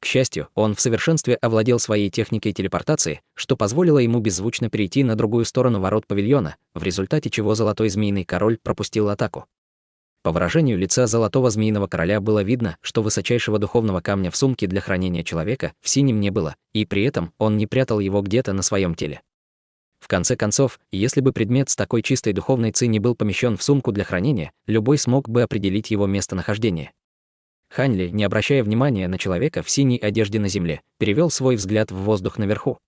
К счастью, он в совершенстве овладел своей техникой телепортации, что позволило ему беззвучно перейти на другую сторону ворот павильона, в результате чего золотой змеиный король пропустил атаку. По выражению лица золотого змеиного короля было видно, что высочайшего духовного камня в сумке для хранения человека в синем не было, и при этом он не прятал его где-то на своем теле. В конце концов, если бы предмет с такой чистой духовной ци не был помещен в сумку для хранения, любой смог бы определить его местонахождение. Хань Ли, не обращая внимания на человека в синей одежде на земле, перевел свой взгляд в воздух наверху.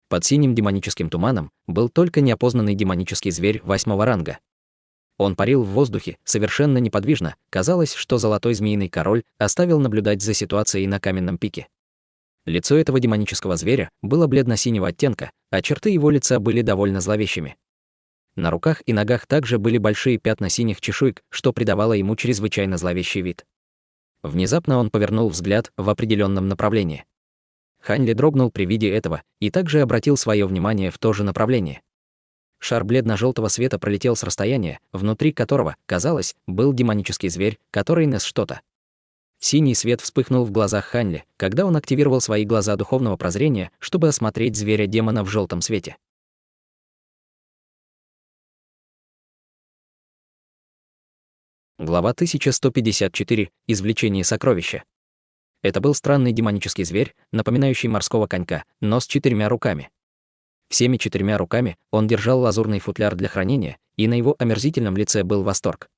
Под синим демоническим туманом был только неопознанный демонический зверь 8-го ранга. Он парил в воздухе, совершенно неподвижно, казалось, что золотой змеиный король оставил наблюдать за ситуацией на каменном пике. Лицо этого демонического зверя было бледно-синего оттенка, а черты его лица были довольно зловещими. На руках и ногах также были большие пятна синих чешуек, что придавало ему чрезвычайно зловещий вид. Внезапно он повернул взгляд в определенном направлении. Хань Ли дрогнул при виде этого и также обратил свое внимание в то же направление. Шар бледно-желтого света пролетел с расстояния, внутри которого, казалось, был демонический зверь, который нес что-то. Синий свет вспыхнул в глазах Хань Ли, когда он активировал свои глаза духовного прозрения, чтобы осмотреть зверя-демона в желтом свете. Глава 1154. Извлечение сокровища. Это был странный демонический зверь, напоминающий морского конька, но с 4 руками. Всеми 4 руками он держал лазурный футляр для хранения, и на его омерзительном лице был восторг.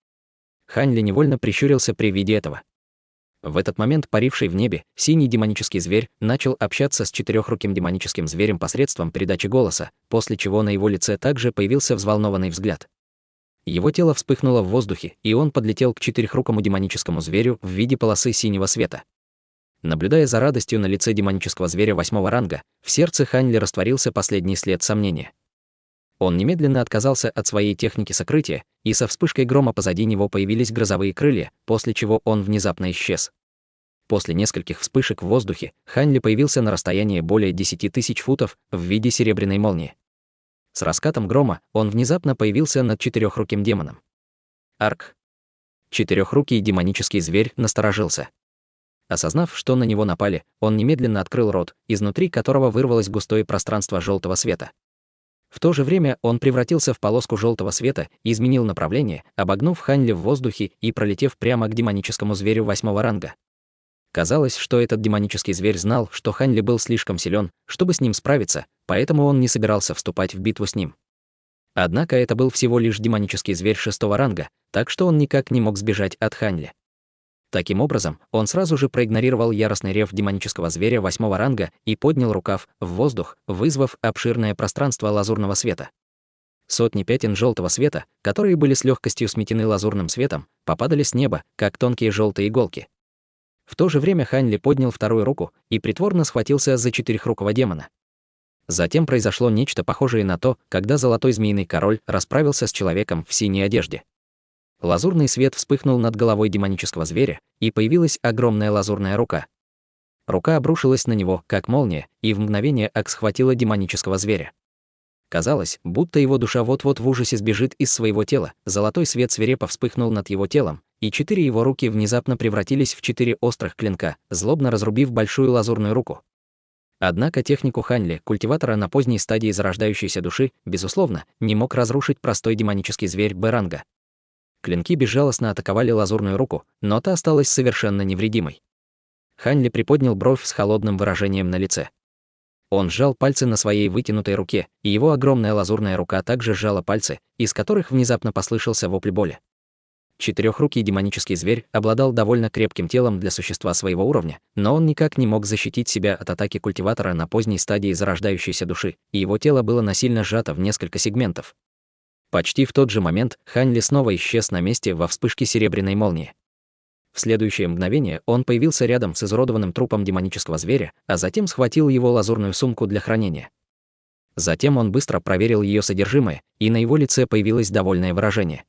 Хань Ли невольно прищурился при виде этого. В этот момент паривший в небе синий демонический зверь начал общаться с 4-руким демоническим зверем посредством передачи голоса, после чего на его лице также появился взволнованный взгляд. Его тело вспыхнуло в воздухе, и он подлетел к 4-рукому демоническому зверю в виде полосы синего света. Наблюдая за радостью на лице демонического зверя 8-го ранга, в сердце Хань Ли растворился последний след сомнения. Он немедленно отказался от своей техники сокрытия, и со вспышкой грома позади него появились грозовые крылья, после чего он внезапно исчез. После нескольких вспышек в воздухе Хань Ли появился на расстоянии более 10 тысяч футов в виде серебряной молнии. С раскатом грома он внезапно появился над четырехруким демоном. Арк. Четырехрукий демонический зверь насторожился. Осознав, что на него напали, он немедленно открыл рот, изнутри которого вырвалось густое пространство желтого света. В то же время он превратился в полоску желтого света и изменил направление, обогнув Хань Ли в воздухе и пролетев прямо к демоническому зверю 8-го ранга. Казалось, что этот демонический зверь знал, что Хань Ли был слишком силен, чтобы с ним справиться, поэтому он не собирался вступать в битву с ним. Однако это был всего лишь демонический зверь 6-го ранга, так что он никак не мог сбежать от Хань Ли. Таким образом, он сразу же проигнорировал яростный рев демонического зверя 8-го ранга и поднял рукав в воздух, вызвав обширное пространство лазурного света. Сотни пятен желтого света, которые были с легкостью сметены лазурным светом, попадали с неба, как тонкие желтые иголки. В то же время Хань Ли поднял вторую руку и притворно схватился за четырехрукого демона. Затем произошло нечто похожее на то, когда золотой змеиный король расправился с человеком в синей одежде. Лазурный свет вспыхнул над головой демонического зверя, и появилась огромная лазурная рука. Рука обрушилась на него, как молния, и в мгновение схватила демонического зверя. Казалось, будто его душа вот-вот в ужасе сбежит из своего тела. Золотой свет свирепо вспыхнул над его телом, и 4 его руки внезапно превратились в 4 острых клинка, злобно разрубив большую лазурную руку. Однако технику Хань Ли, культиватора на поздней стадии зарождающейся души, безусловно, не мог разрушить простой демонический зверь Б-ранга. Клинки безжалостно атаковали лазурную руку, но та осталась совершенно невредимой. Хань Ли приподнял бровь с холодным выражением на лице. Он сжал пальцы на своей вытянутой руке, и его огромная лазурная рука также сжала пальцы, из которых внезапно послышался вопль боли. Четырехрукий демонический зверь обладал довольно крепким телом для существа своего уровня, но он никак не мог защитить себя от атаки культиватора на поздней стадии зарождающейся души, и его тело было насильно сжато в несколько сегментов. Почти в тот же момент Хань Ли снова исчез на месте во вспышке серебряной молнии. В следующее мгновение он появился рядом с изуродованным трупом демонического зверя, а затем схватил его лазурную сумку для хранения. Затем он быстро проверил ее содержимое, и на его лице появилось довольное выражение.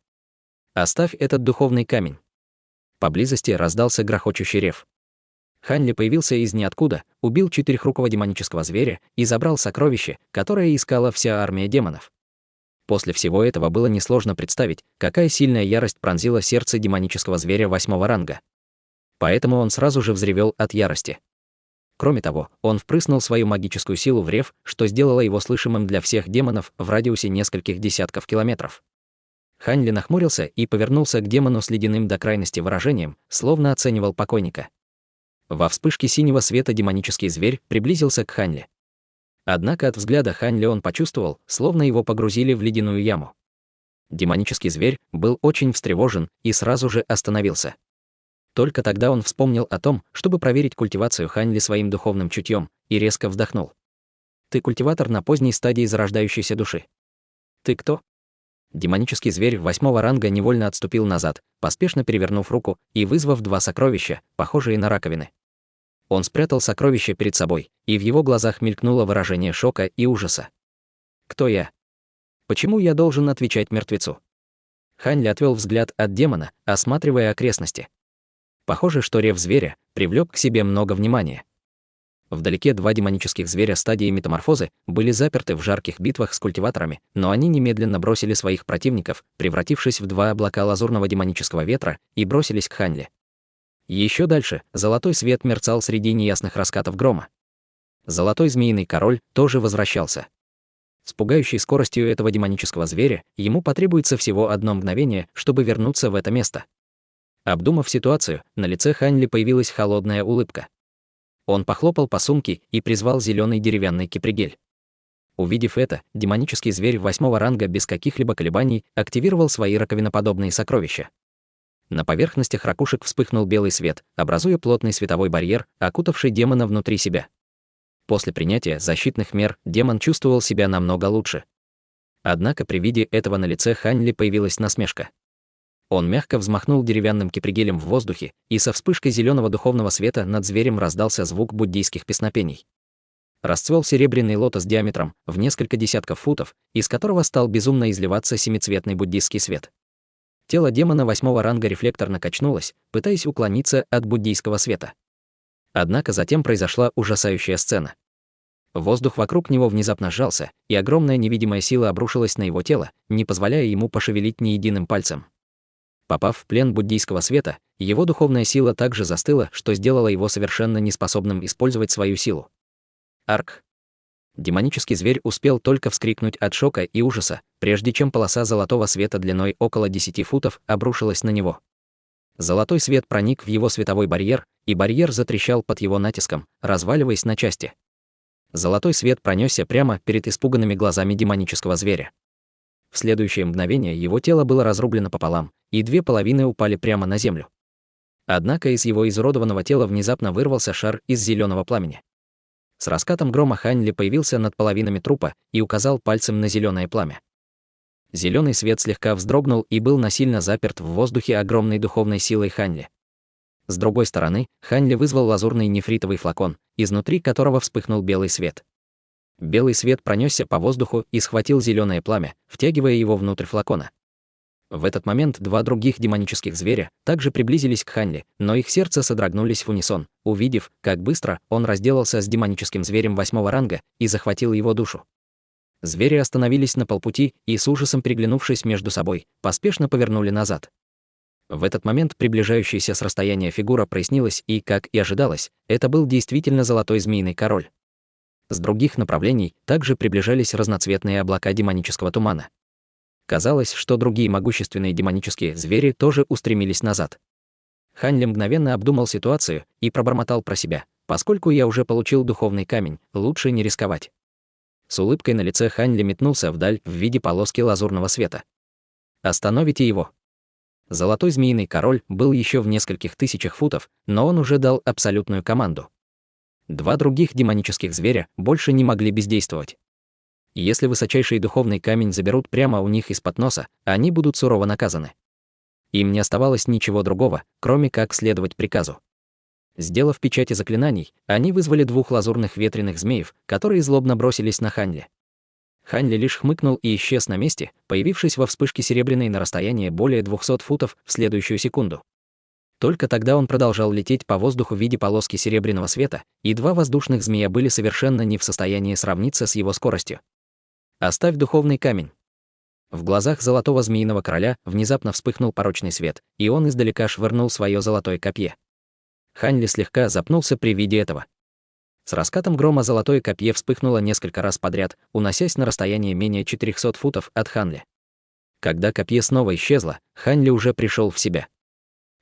«Оставь этот духовный камень». Поблизости раздался грохочущий рев. Хань Ли появился из ниоткуда, убил четырехрукого демонического зверя и забрал сокровище, которое искала вся армия демонов. После всего этого было несложно представить, какая сильная ярость пронзила сердце демонического зверя 8-го ранга. Поэтому он сразу же взревел от ярости. Кроме того, он впрыснул свою магическую силу в рев, что сделало его слышимым для всех демонов в радиусе нескольких десятков километров. Хань Ли нахмурился и повернулся к демону с ледяным до крайности выражением, словно оценивал покойника. Во вспышке синего света демонический зверь приблизился к Хань Ли. Однако от взгляда Хань Ли он почувствовал, словно его погрузили в ледяную яму. Демонический зверь был очень встревожен и сразу же остановился. Только тогда он вспомнил о том, чтобы проверить культивацию Хань Ли своим духовным чутьем, и резко вздохнул. «Ты культиватор на поздней стадии зарождающейся души». «Ты кто?» Демонический зверь 8-го ранга невольно отступил назад, поспешно перевернув руку и вызвав 2 сокровища, похожие на раковины. Он спрятал сокровище перед собой, и в его глазах мелькнуло выражение шока и ужаса. «Кто я? Почему я должен отвечать мертвецу?» Хань Ли отвел взгляд от демона, осматривая окрестности. Похоже, что рев зверя привлек к себе много внимания. Вдалеке 2 демонических зверя стадии метаморфозы были заперты в жарких битвах с культиваторами, но они немедленно бросили своих противников, превратившись в 2 облака лазурного демонического ветра, и бросились к Хань Ли. Еще дальше золотой свет мерцал среди неясных раскатов грома. Золотой змеиный король тоже возвращался. С пугающей скоростью этого демонического зверя ему потребуется всего 1 мгновение, чтобы вернуться в это место. Обдумав ситуацию, на лице Хань Ли появилась холодная улыбка. Он похлопал по сумке и призвал зеленый деревянный кипригель. Увидев это, демонический зверь 8-го ранга без каких-либо колебаний активировал свои раковиноподобные сокровища. На поверхностях ракушек вспыхнул белый свет, образуя плотный световой барьер, окутавший демона внутри себя. После принятия защитных мер демон чувствовал себя намного лучше. Однако при виде этого на лице Хань Ли появилась насмешка. Он мягко взмахнул деревянным кипригелем в воздухе, и со вспышкой зеленого духовного света над зверем раздался звук буддийских песнопений. Расцвел серебряный лотос диаметром в несколько десятков футов, из которого стал безумно изливаться семицветный буддийский свет. Тело демона 8-го ранга рефлекторно качнулось, пытаясь уклониться от буддийского света. Однако затем произошла ужасающая сцена. Воздух вокруг него внезапно сжался, и огромная невидимая сила обрушилась на его тело, не позволяя ему пошевелить ни единым пальцем. Попав в плен буддийского света, его духовная сила также застыла, что сделало его совершенно неспособным использовать свою силу. Арк. Демонический зверь успел только вскрикнуть от шока и ужаса, прежде чем полоса золотого света длиной около 10 футов обрушилась на него. Золотой свет проник в его световой барьер, и барьер затрещал под его натиском, разваливаясь на части. Золотой свет пронесся прямо перед испуганными глазами демонического зверя. В следующее мгновение его тело было разрублено пополам, и 2 половины упали прямо на землю. Однако из его изуродованного тела внезапно вырвался шар из зеленого пламени. С раскатом грома Хань Ли появился над половинами трупа и указал пальцем на зеленое пламя. Зеленый свет слегка вздрогнул и был насильно заперт в воздухе огромной духовной силой Хань Ли. С другой стороны, Хань Ли вызвал лазурный нефритовый флакон, изнутри которого вспыхнул белый свет. Белый свет пронесся по воздуху и схватил зеленое пламя, втягивая его внутрь флакона. В этот момент 2 других демонических зверя также приблизились к Хань Ли, но их сердца содрогнулись в унисон, увидев, как быстро он разделался с демоническим зверем 8-го ранга и захватил его душу. Звери остановились на полпути и, с ужасом переглянувшись между собой, поспешно повернули назад. В этот момент приближающаяся с расстояния фигура прояснилась и, как и ожидалось, это был действительно золотой змеиный король. С других направлений также приближались разноцветные облака демонического тумана. Казалось, что другие могущественные демонические звери тоже устремились назад. Хань Ли мгновенно обдумал ситуацию и пробормотал про себя: «Поскольку я уже получил духовный камень, лучше не рисковать». С улыбкой на лице Хань Ли метнулся вдаль в виде полоски лазурного света. «Остановите его!» Золотой змеиный король был еще в нескольких тысячах футов, но он уже дал абсолютную команду. 2 других демонических зверя больше не могли бездействовать. Если высочайший духовный камень заберут прямо у них из-под носа, они будут сурово наказаны. Им не оставалось ничего другого, кроме как следовать приказу. Сделав печати заклинаний, они вызвали 2 лазурных ветреных змеев, которые злобно бросились на Хань Ли. Хань Ли лишь хмыкнул и исчез на месте, появившись во вспышке серебряной на расстоянии более 200 футов в следующую секунду. Только тогда он продолжал лететь по воздуху в виде полоски серебряного света, и 2 воздушных змея были совершенно не в состоянии сравниться с его скоростью. «Оставь духовный камень». В глазах золотого змеиного короля внезапно вспыхнул порочный свет, и он издалека швырнул свое золотое копье. Хань Ли слегка запнулся при виде этого. С раскатом грома золотое копье вспыхнуло несколько раз подряд, уносясь на расстояние менее 400 футов от Хань Ли. Когда копье снова исчезло, Хань Ли уже пришел в себя.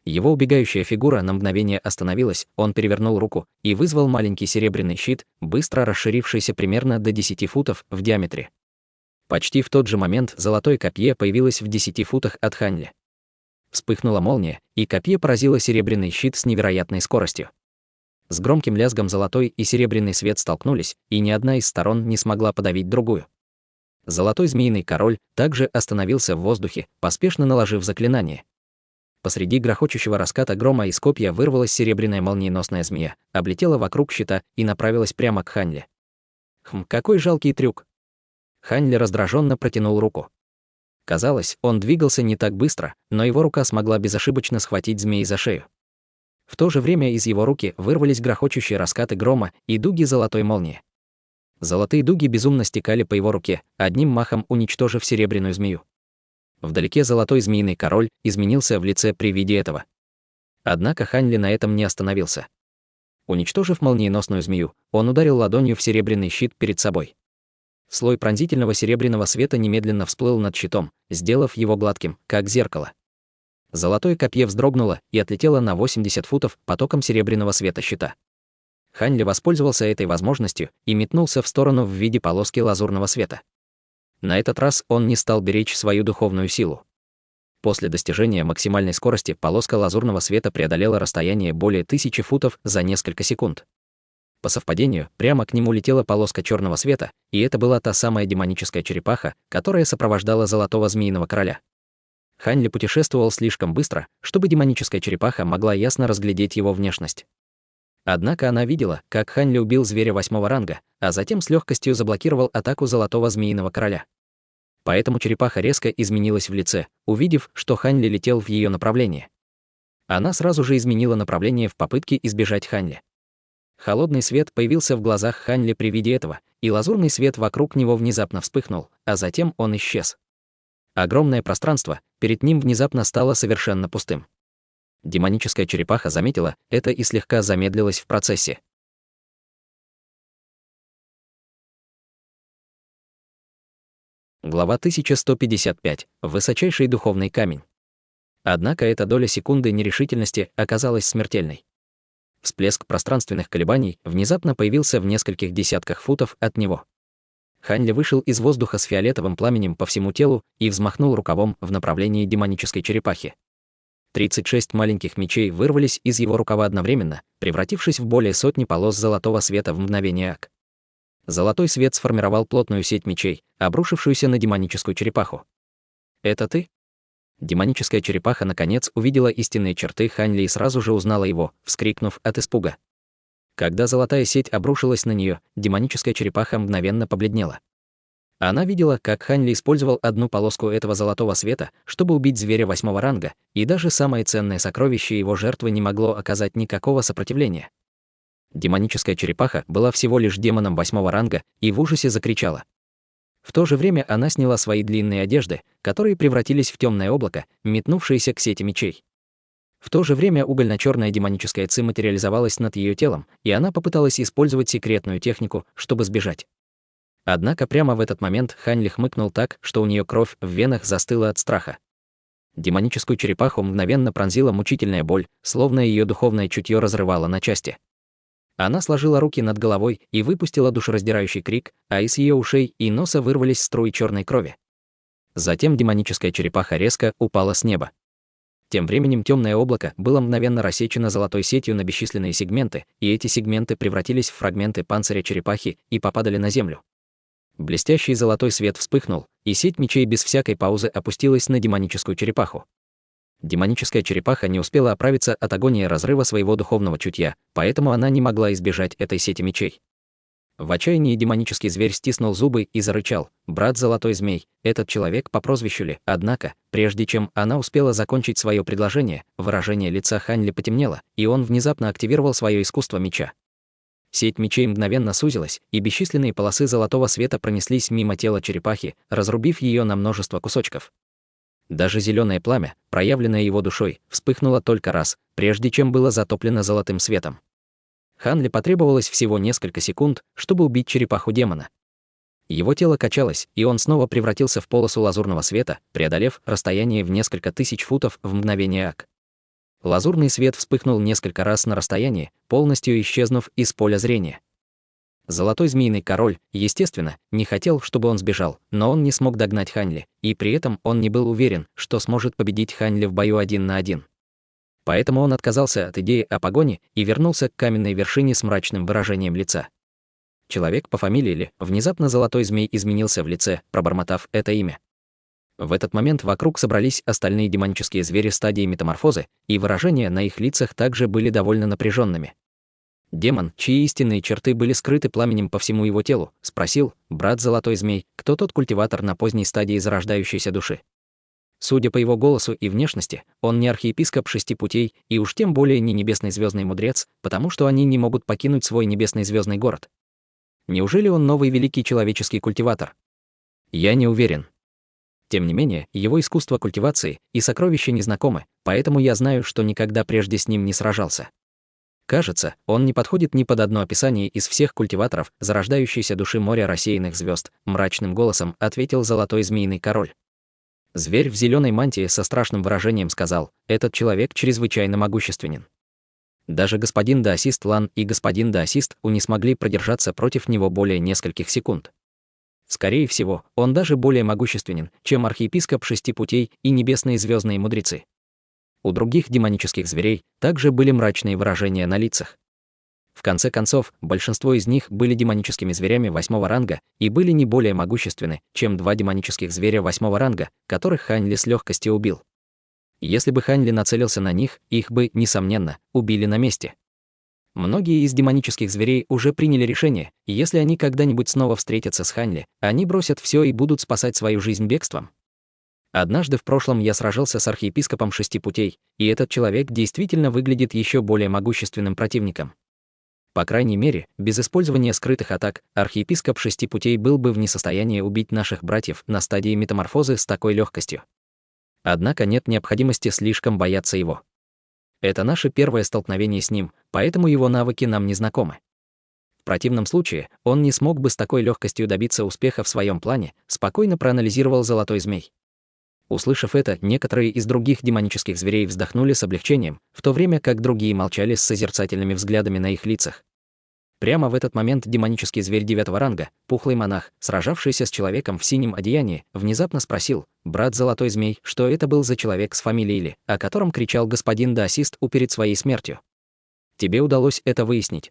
Его убегающая фигура на мгновение остановилась, он перевернул руку и вызвал маленький серебряный щит, быстро расширившийся примерно до 10 футов в диаметре. Почти в тот же момент золотое копье появилось в 10 футах от Хань Ли. Вспыхнула молния, и копье поразило серебряный щит с невероятной скоростью. С громким лязгом золотой и серебряный свет столкнулись, и ни одна из сторон не смогла подавить другую. Золотой змеиный король также остановился в воздухе, поспешно наложив заклинание. Посреди грохочущего раската грома из копья вырвалась серебряная молниеносная змея, облетела вокруг щита и направилась прямо к Хань Ли. Какой жалкий трюк! Хань Ли раздраженно протянул руку. Казалось, он двигался не так быстро, но его рука смогла безошибочно схватить змеи за шею. В то же время из его руки вырвались грохочущие раскаты грома и дуги золотой молнии. Золотые дуги безумно стекали по его руке, одним махом уничтожив серебряную змею. Вдалеке золотой змеиный король изменился в лице при виде этого. Однако Хань Ли на этом не остановился. Уничтожив молниеносную змею, он ударил ладонью в серебряный щит перед собой. Слой пронзительного серебряного света немедленно всплыл над щитом, сделав его гладким, как зеркало. Золотое копье вздрогнуло и отлетело на 80 футов потоком серебряного света щита. Хань Ли воспользовался этой возможностью и метнулся в сторону в виде полоски лазурного света. На этот раз он не стал беречь свою духовную силу. После достижения максимальной скорости полоска лазурного света преодолела расстояние более 1000 футов за несколько секунд. По совпадению, прямо к нему летела полоска черного света, и это была та самая демоническая черепаха, которая сопровождала золотого змеиного короля. Хань Ли путешествовал слишком быстро, чтобы демоническая черепаха могла ясно разглядеть его внешность. Однако она видела, как Хань Ли убил зверя 8-го ранга, а затем с легкостью заблокировал атаку Золотого Змеиного Короля. Поэтому черепаха резко изменилась в лице, увидев, что Хань Ли летел в ее направлении. Она сразу же изменила направление в попытке избежать Хань Ли. Холодный свет появился в глазах Хань Ли при виде этого, и лазурный свет вокруг него внезапно вспыхнул, а затем он исчез. Огромное пространство перед ним внезапно стало совершенно пустым. Демоническая черепаха заметила это и слегка замедлилась в процессе. Глава 1155. Высочайший духовный камень. Однако эта доля секунды нерешительности оказалась смертельной. Всплеск пространственных колебаний внезапно появился в нескольких десятках футов от него. Хань Ли вышел из воздуха с фиолетовым пламенем по всему телу и взмахнул рукавом в направлении демонической черепахи. 36 маленьких мечей вырвались из его рукава одновременно, превратившись в более сотни полос золотого света в мгновение ока. Золотой свет сформировал плотную сеть мечей, обрушившуюся на демоническую черепаху. «Это ты?» Демоническая черепаха наконец увидела истинные черты Хань Ли и сразу же узнала его, вскрикнув от испуга. Когда золотая сеть обрушилась на нее, демоническая черепаха мгновенно побледнела. Она видела, как Хань Ли использовал одну полоску этого золотого света, чтобы убить зверя 8-го ранга, и даже самое ценное сокровище его жертвы не могло оказать никакого сопротивления. Демоническая черепаха была всего лишь демоном 8-го ранга и в ужасе закричала. В то же время она сняла свои длинные одежды, которые превратились в темное облако, метнувшееся к сети мечей. В то же время угольно-черная демоническая ци материализовалась над ее телом, и она попыталась использовать секретную технику, чтобы сбежать. Однако прямо в этот момент Хань Ли хмыкнул так, что у нее кровь в венах застыла от страха. Демоническую черепаху мгновенно пронзила мучительная боль, словно ее духовное чутье разрывало на части. Она сложила руки над головой и выпустила душераздирающий крик, а из ее ушей и носа вырвались струи черной крови. Затем демоническая черепаха резко упала с неба. Тем временем темное облако было мгновенно рассечено золотой сетью на бесчисленные сегменты, и эти сегменты превратились в фрагменты панциря черепахи и попадали на землю. Блестящий золотой свет вспыхнул, и сеть мечей без всякой паузы опустилась на демоническую черепаху. Демоническая черепаха не успела оправиться от агонии разрыва своего духовного чутья, поэтому она не могла избежать этой сети мечей. В отчаянии демонический зверь стиснул зубы и зарычал: «Брат Золотой Змей, этот человек по прозвищу Ли». Однако, прежде чем она успела закончить свое предложение, выражение лица Хань Ли потемнело, и он внезапно активировал свое искусство меча. Сеть мечей мгновенно сузилась, и бесчисленные полосы золотого света пронеслись мимо тела черепахи, разрубив ее на множество кусочков. Даже зеленое пламя, проявленное его душой, вспыхнуло только раз, прежде чем было затоплено золотым светом. Хань Ли потребовалось всего несколько секунд, чтобы убить черепаху демона. Его тело качалось, и он снова превратился в полосу лазурного света, преодолев расстояние в несколько тысяч футов в мгновение ока. Лазурный свет вспыхнул несколько раз на расстоянии, полностью исчезнув из поля зрения. Золотой Змеиный Король, естественно, не хотел, чтобы он сбежал, но он не смог догнать Хань Ли, и при этом он не был уверен, что сможет победить Хань Ли в бою 1 на 1. Поэтому он отказался от идеи о погоне и вернулся к каменной вершине с мрачным выражением лица. Человек по фамилии Ли, внезапно Золотой Змей изменился в лице, пробормотав это имя. В этот момент вокруг собрались остальные демонические звери стадии метаморфозы, и выражения на их лицах также были довольно напряженными. Демон, чьи истинные черты были скрыты пламенем по всему его телу, спросил: «Брат Золотой Змей, кто тот культиватор на поздней стадии зарождающейся души?» Судя по его голосу и внешности, он не архиепископ 6 путей и уж тем более не небесный звездный мудрец, потому что они не могут покинуть свой небесный звездный город. Неужели он новый великий человеческий культиватор? Я не уверен. Тем не менее, его искусство культивации и сокровища незнакомы, поэтому я знаю, что никогда прежде с ним не сражался. Кажется, он не подходит ни под одно описание из всех культиваторов зарождающейся души моря рассеянных звезд, мрачным голосом ответил Золотой Змеиный Король. Зверь в зеленой мантии со страшным выражением сказал: «Этот человек чрезвычайно могущественен. Даже господин Даосист Лан и господин Даосист У не смогли продержаться против него более нескольких секунд. Скорее всего, он даже более могущественен, чем архиепископ 6 путей и небесные звездные мудрецы». У других демонических зверей также были мрачные выражения на лицах. В конце концов, большинство из них были демоническими зверями 8-го ранга и были не более могущественны, чем 2 демонических зверя 8-го ранга, которых Хань Ли с легкостью убил. Если бы Хань Ли нацелился на них, их бы, несомненно, убили на месте. Многие из демонических зверей уже приняли решение, и если они когда-нибудь снова встретятся с Хань Ли, они бросят все и будут спасать свою жизнь бегством. Однажды в прошлом я сражался с архиепископом Шести Путей, и этот человек действительно выглядит еще более могущественным противником. По крайней мере, без использования скрытых атак, архиепископ Шести Путей был бы в несостоянии убить наших братьев на стадии метаморфозы с такой легкостью. Однако нет необходимости слишком бояться его. Это наше первое столкновение с ним, поэтому его навыки нам не знакомы. В противном случае он не смог бы с такой легкостью добиться успеха в своем плане, спокойно проанализировал Золотой Змей. Услышав это, некоторые из других демонических зверей вздохнули с облегчением, в то время как другие молчали с созерцательными взглядами на их лицах. Прямо в этот момент демонический зверь 9-го ранга, пухлый монах, сражавшийся с человеком в синем одеянии, внезапно спросил: «Брат Золотой Змей, что это был за человек с фамилией Ли, о котором кричал господин Даосист перед своей смертью? Тебе удалось это выяснить?»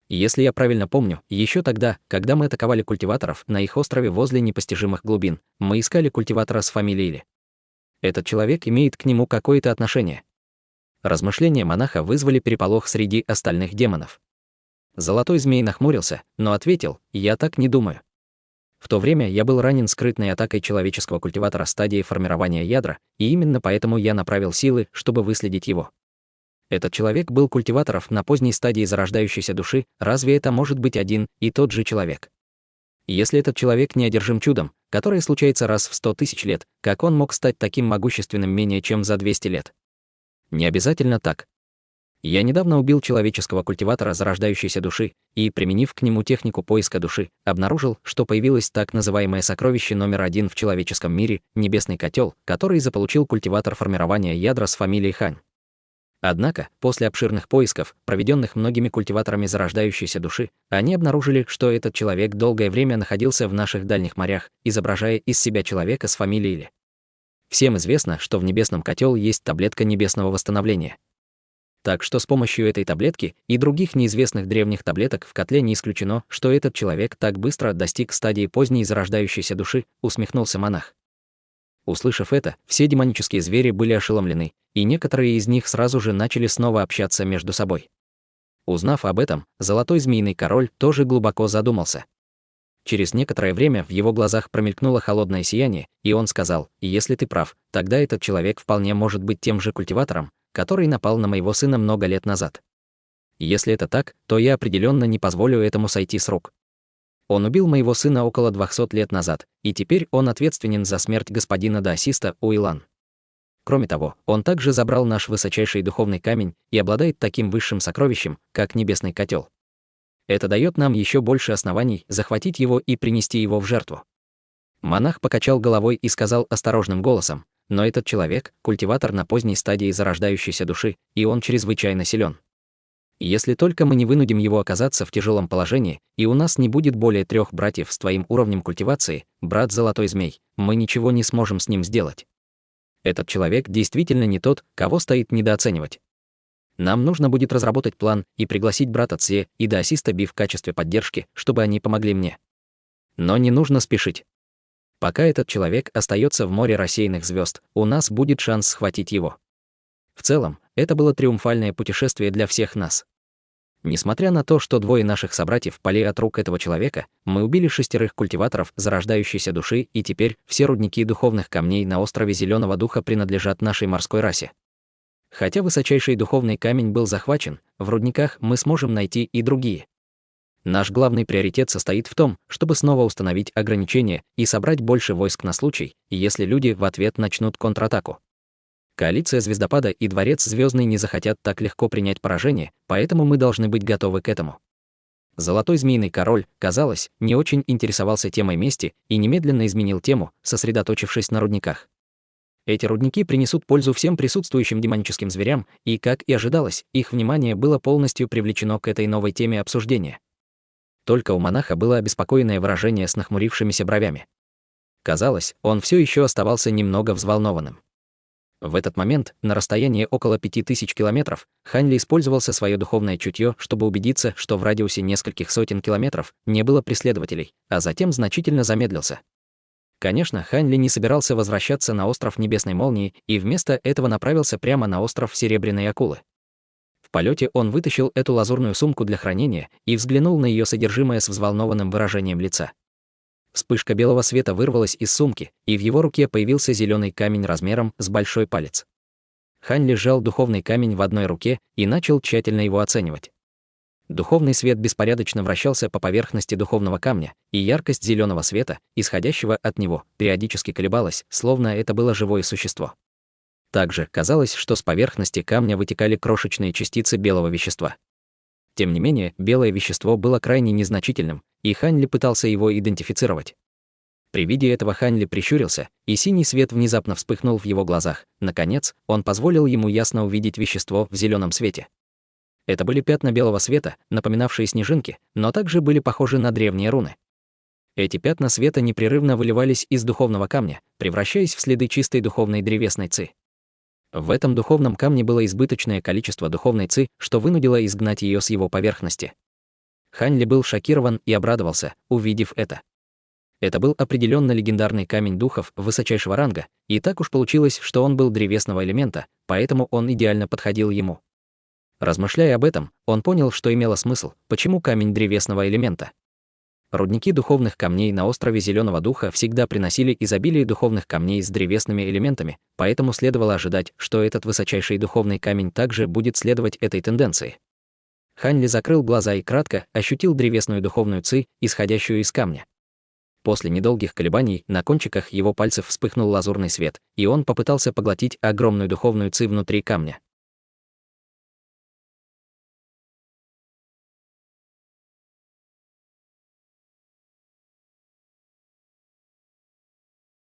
Если я правильно помню, еще тогда, когда мы атаковали культиваторов на их острове возле непостижимых глубин, мы искали культиватора с фамилией Ли. Этот человек имеет к нему какое-то отношение. Размышления монаха вызвали переполох среди остальных демонов. Золотой Змей нахмурился, но ответил: «Я так не думаю. В то время я был ранен скрытной атакой человеческого культиватора стадии формирования ядра, и именно поэтому я направил силы, чтобы выследить его. Этот человек был культиваторов на поздней стадии зарождающейся души, разве это может быть один и тот же человек? Если этот человек не одержим чудом, которое случается раз в 100 тысяч лет, как он мог стать таким могущественным менее чем за 200 лет? Не обязательно так. Я недавно убил человеческого культиватора зарождающейся души и, применив к нему технику поиска души, обнаружил, что появилось так называемое сокровище номер 1 в человеческом мире — небесный котел, который заполучил культиватор формирования ядра с фамилией Хань. Однако, после обширных поисков, проведенных многими культиваторами зарождающейся души, они обнаружили, что этот человек долгое время находился в наших дальних морях, изображая из себя человека с фамилией Ли. Всем известно, что в небесном котел есть таблетка небесного восстановления. Так что с помощью этой таблетки и других неизвестных древних таблеток в котле не исключено, что этот человек так быстро достиг стадии поздней зарождающейся души, усмехнулся монах. Услышав это, все демонические звери были ошеломлены, и некоторые из них сразу же начали снова общаться между собой. Узнав об этом, Золотой Змеиный Король тоже глубоко задумался. Через некоторое время в его глазах промелькнуло холодное сияние, и он сказал: «Если ты прав, тогда этот человек вполне может быть тем же культиватором, который напал на моего сына много лет назад. Если это так, то я определенно не позволю этому сойти с рук. Он убил моего сына около 200 лет назад, и теперь он ответственен за смерть господина Даосиста Уилан. Кроме того, он также забрал наш высочайший духовный камень и обладает таким высшим сокровищем, как небесный котел. Это дает нам еще больше оснований захватить его и принести его в жертву». Монах покачал головой и сказал осторожным голосом: «Но этот человек — культиватор на поздней стадии зарождающейся души, и он чрезвычайно силен. Если только мы не вынудим его оказаться в тяжелом положении, и у нас не будет более 3 братьев с твоим уровнем культивации, брат Золотой Змей, мы ничего не сможем с ним сделать. Этот человек действительно не тот, кого стоит недооценивать. Нам нужно будет разработать план и пригласить брата Цзе и Даосиста Би в качестве поддержки, чтобы они помогли мне. Но не нужно спешить. Пока этот человек остается в море рассеянных звезд, у нас будет шанс схватить его». В целом, это было триумфальное путешествие для всех нас. Несмотря на то, что 2 наших собратьев пали от рук этого человека, мы убили 6 культиваторов зарождающейся души, и теперь все рудники духовных камней на острове Зеленого Духа принадлежат нашей морской расе. Хотя высочайший духовный камень был захвачен, в рудниках мы сможем найти и другие. Наш главный приоритет состоит в том, чтобы снова установить ограничения и собрать больше войск на случай, если люди в ответ начнут контратаку. Коалиция Звездопада и Дворец Звездный не захотят так легко принять поражение, поэтому мы должны быть готовы к этому». Золотой Змеиный Король, казалось, не очень интересовался темой мести и немедленно изменил тему, сосредоточившись на рудниках. Эти рудники принесут пользу всем присутствующим демоническим зверям, и, как и ожидалось, их внимание было полностью привлечено к этой новой теме обсуждения. Только у монаха было обеспокоенное выражение с нахмурившимися бровями. Казалось, он все еще оставался немного взволнованным. В этот момент, на расстоянии около 5000 километров, Хань Ли использовался свое духовное чутье, чтобы убедиться, что в радиусе нескольких сотен километров не было преследователей, а затем значительно замедлился. Конечно, Хань Ли не собирался возвращаться на остров Небесной Молнии и вместо этого направился прямо на остров Серебряной Акулы. В полете он вытащил эту лазурную сумку для хранения и взглянул на ее содержимое с взволнованным выражением лица. Вспышка белого света вырвалась из сумки, и в его руке появился зеленый камень размером с большой палец. Хань Ли сжал духовный камень в одной руке и начал тщательно его оценивать. Духовный свет беспорядочно вращался по поверхности духовного камня, и яркость зеленого света, исходящего от него, периодически колебалась, словно это было живое существо. Также казалось, что с поверхности камня вытекали крошечные частицы белого вещества. Тем не менее, белое вещество было крайне незначительным, и Хань Ли пытался его идентифицировать. При виде этого Хань Ли прищурился, и синий свет внезапно вспыхнул в его глазах. Наконец, он позволил ему ясно увидеть вещество в зеленом свете. Это были пятна белого света, напоминавшие снежинки, но также были похожи на древние руны. Эти пятна света непрерывно выливались из духовного камня, превращаясь в следы чистой духовной древесной ци. В этом духовном камне было избыточное количество духовной ци, что вынудило изгнать ее с его поверхности. Хань Ли был шокирован и обрадовался, увидев это. Это был определенно легендарный камень духов высочайшего ранга, и так уж получилось, что он был древесного элемента, поэтому он идеально подходил ему. Размышляя об этом, он понял, что имело смысл, почему камень древесного элемента. Рудники духовных камней на острове Зеленого Духа всегда приносили изобилие духовных камней с древесными элементами, поэтому следовало ожидать, что этот высочайший духовный камень также будет следовать этой тенденции. Хань Ли закрыл глаза и кратко ощутил древесную духовную ци, исходящую из камня. После недолгих колебаний на кончиках его пальцев вспыхнул лазурный свет, и он попытался поглотить огромную духовную ци внутри камня.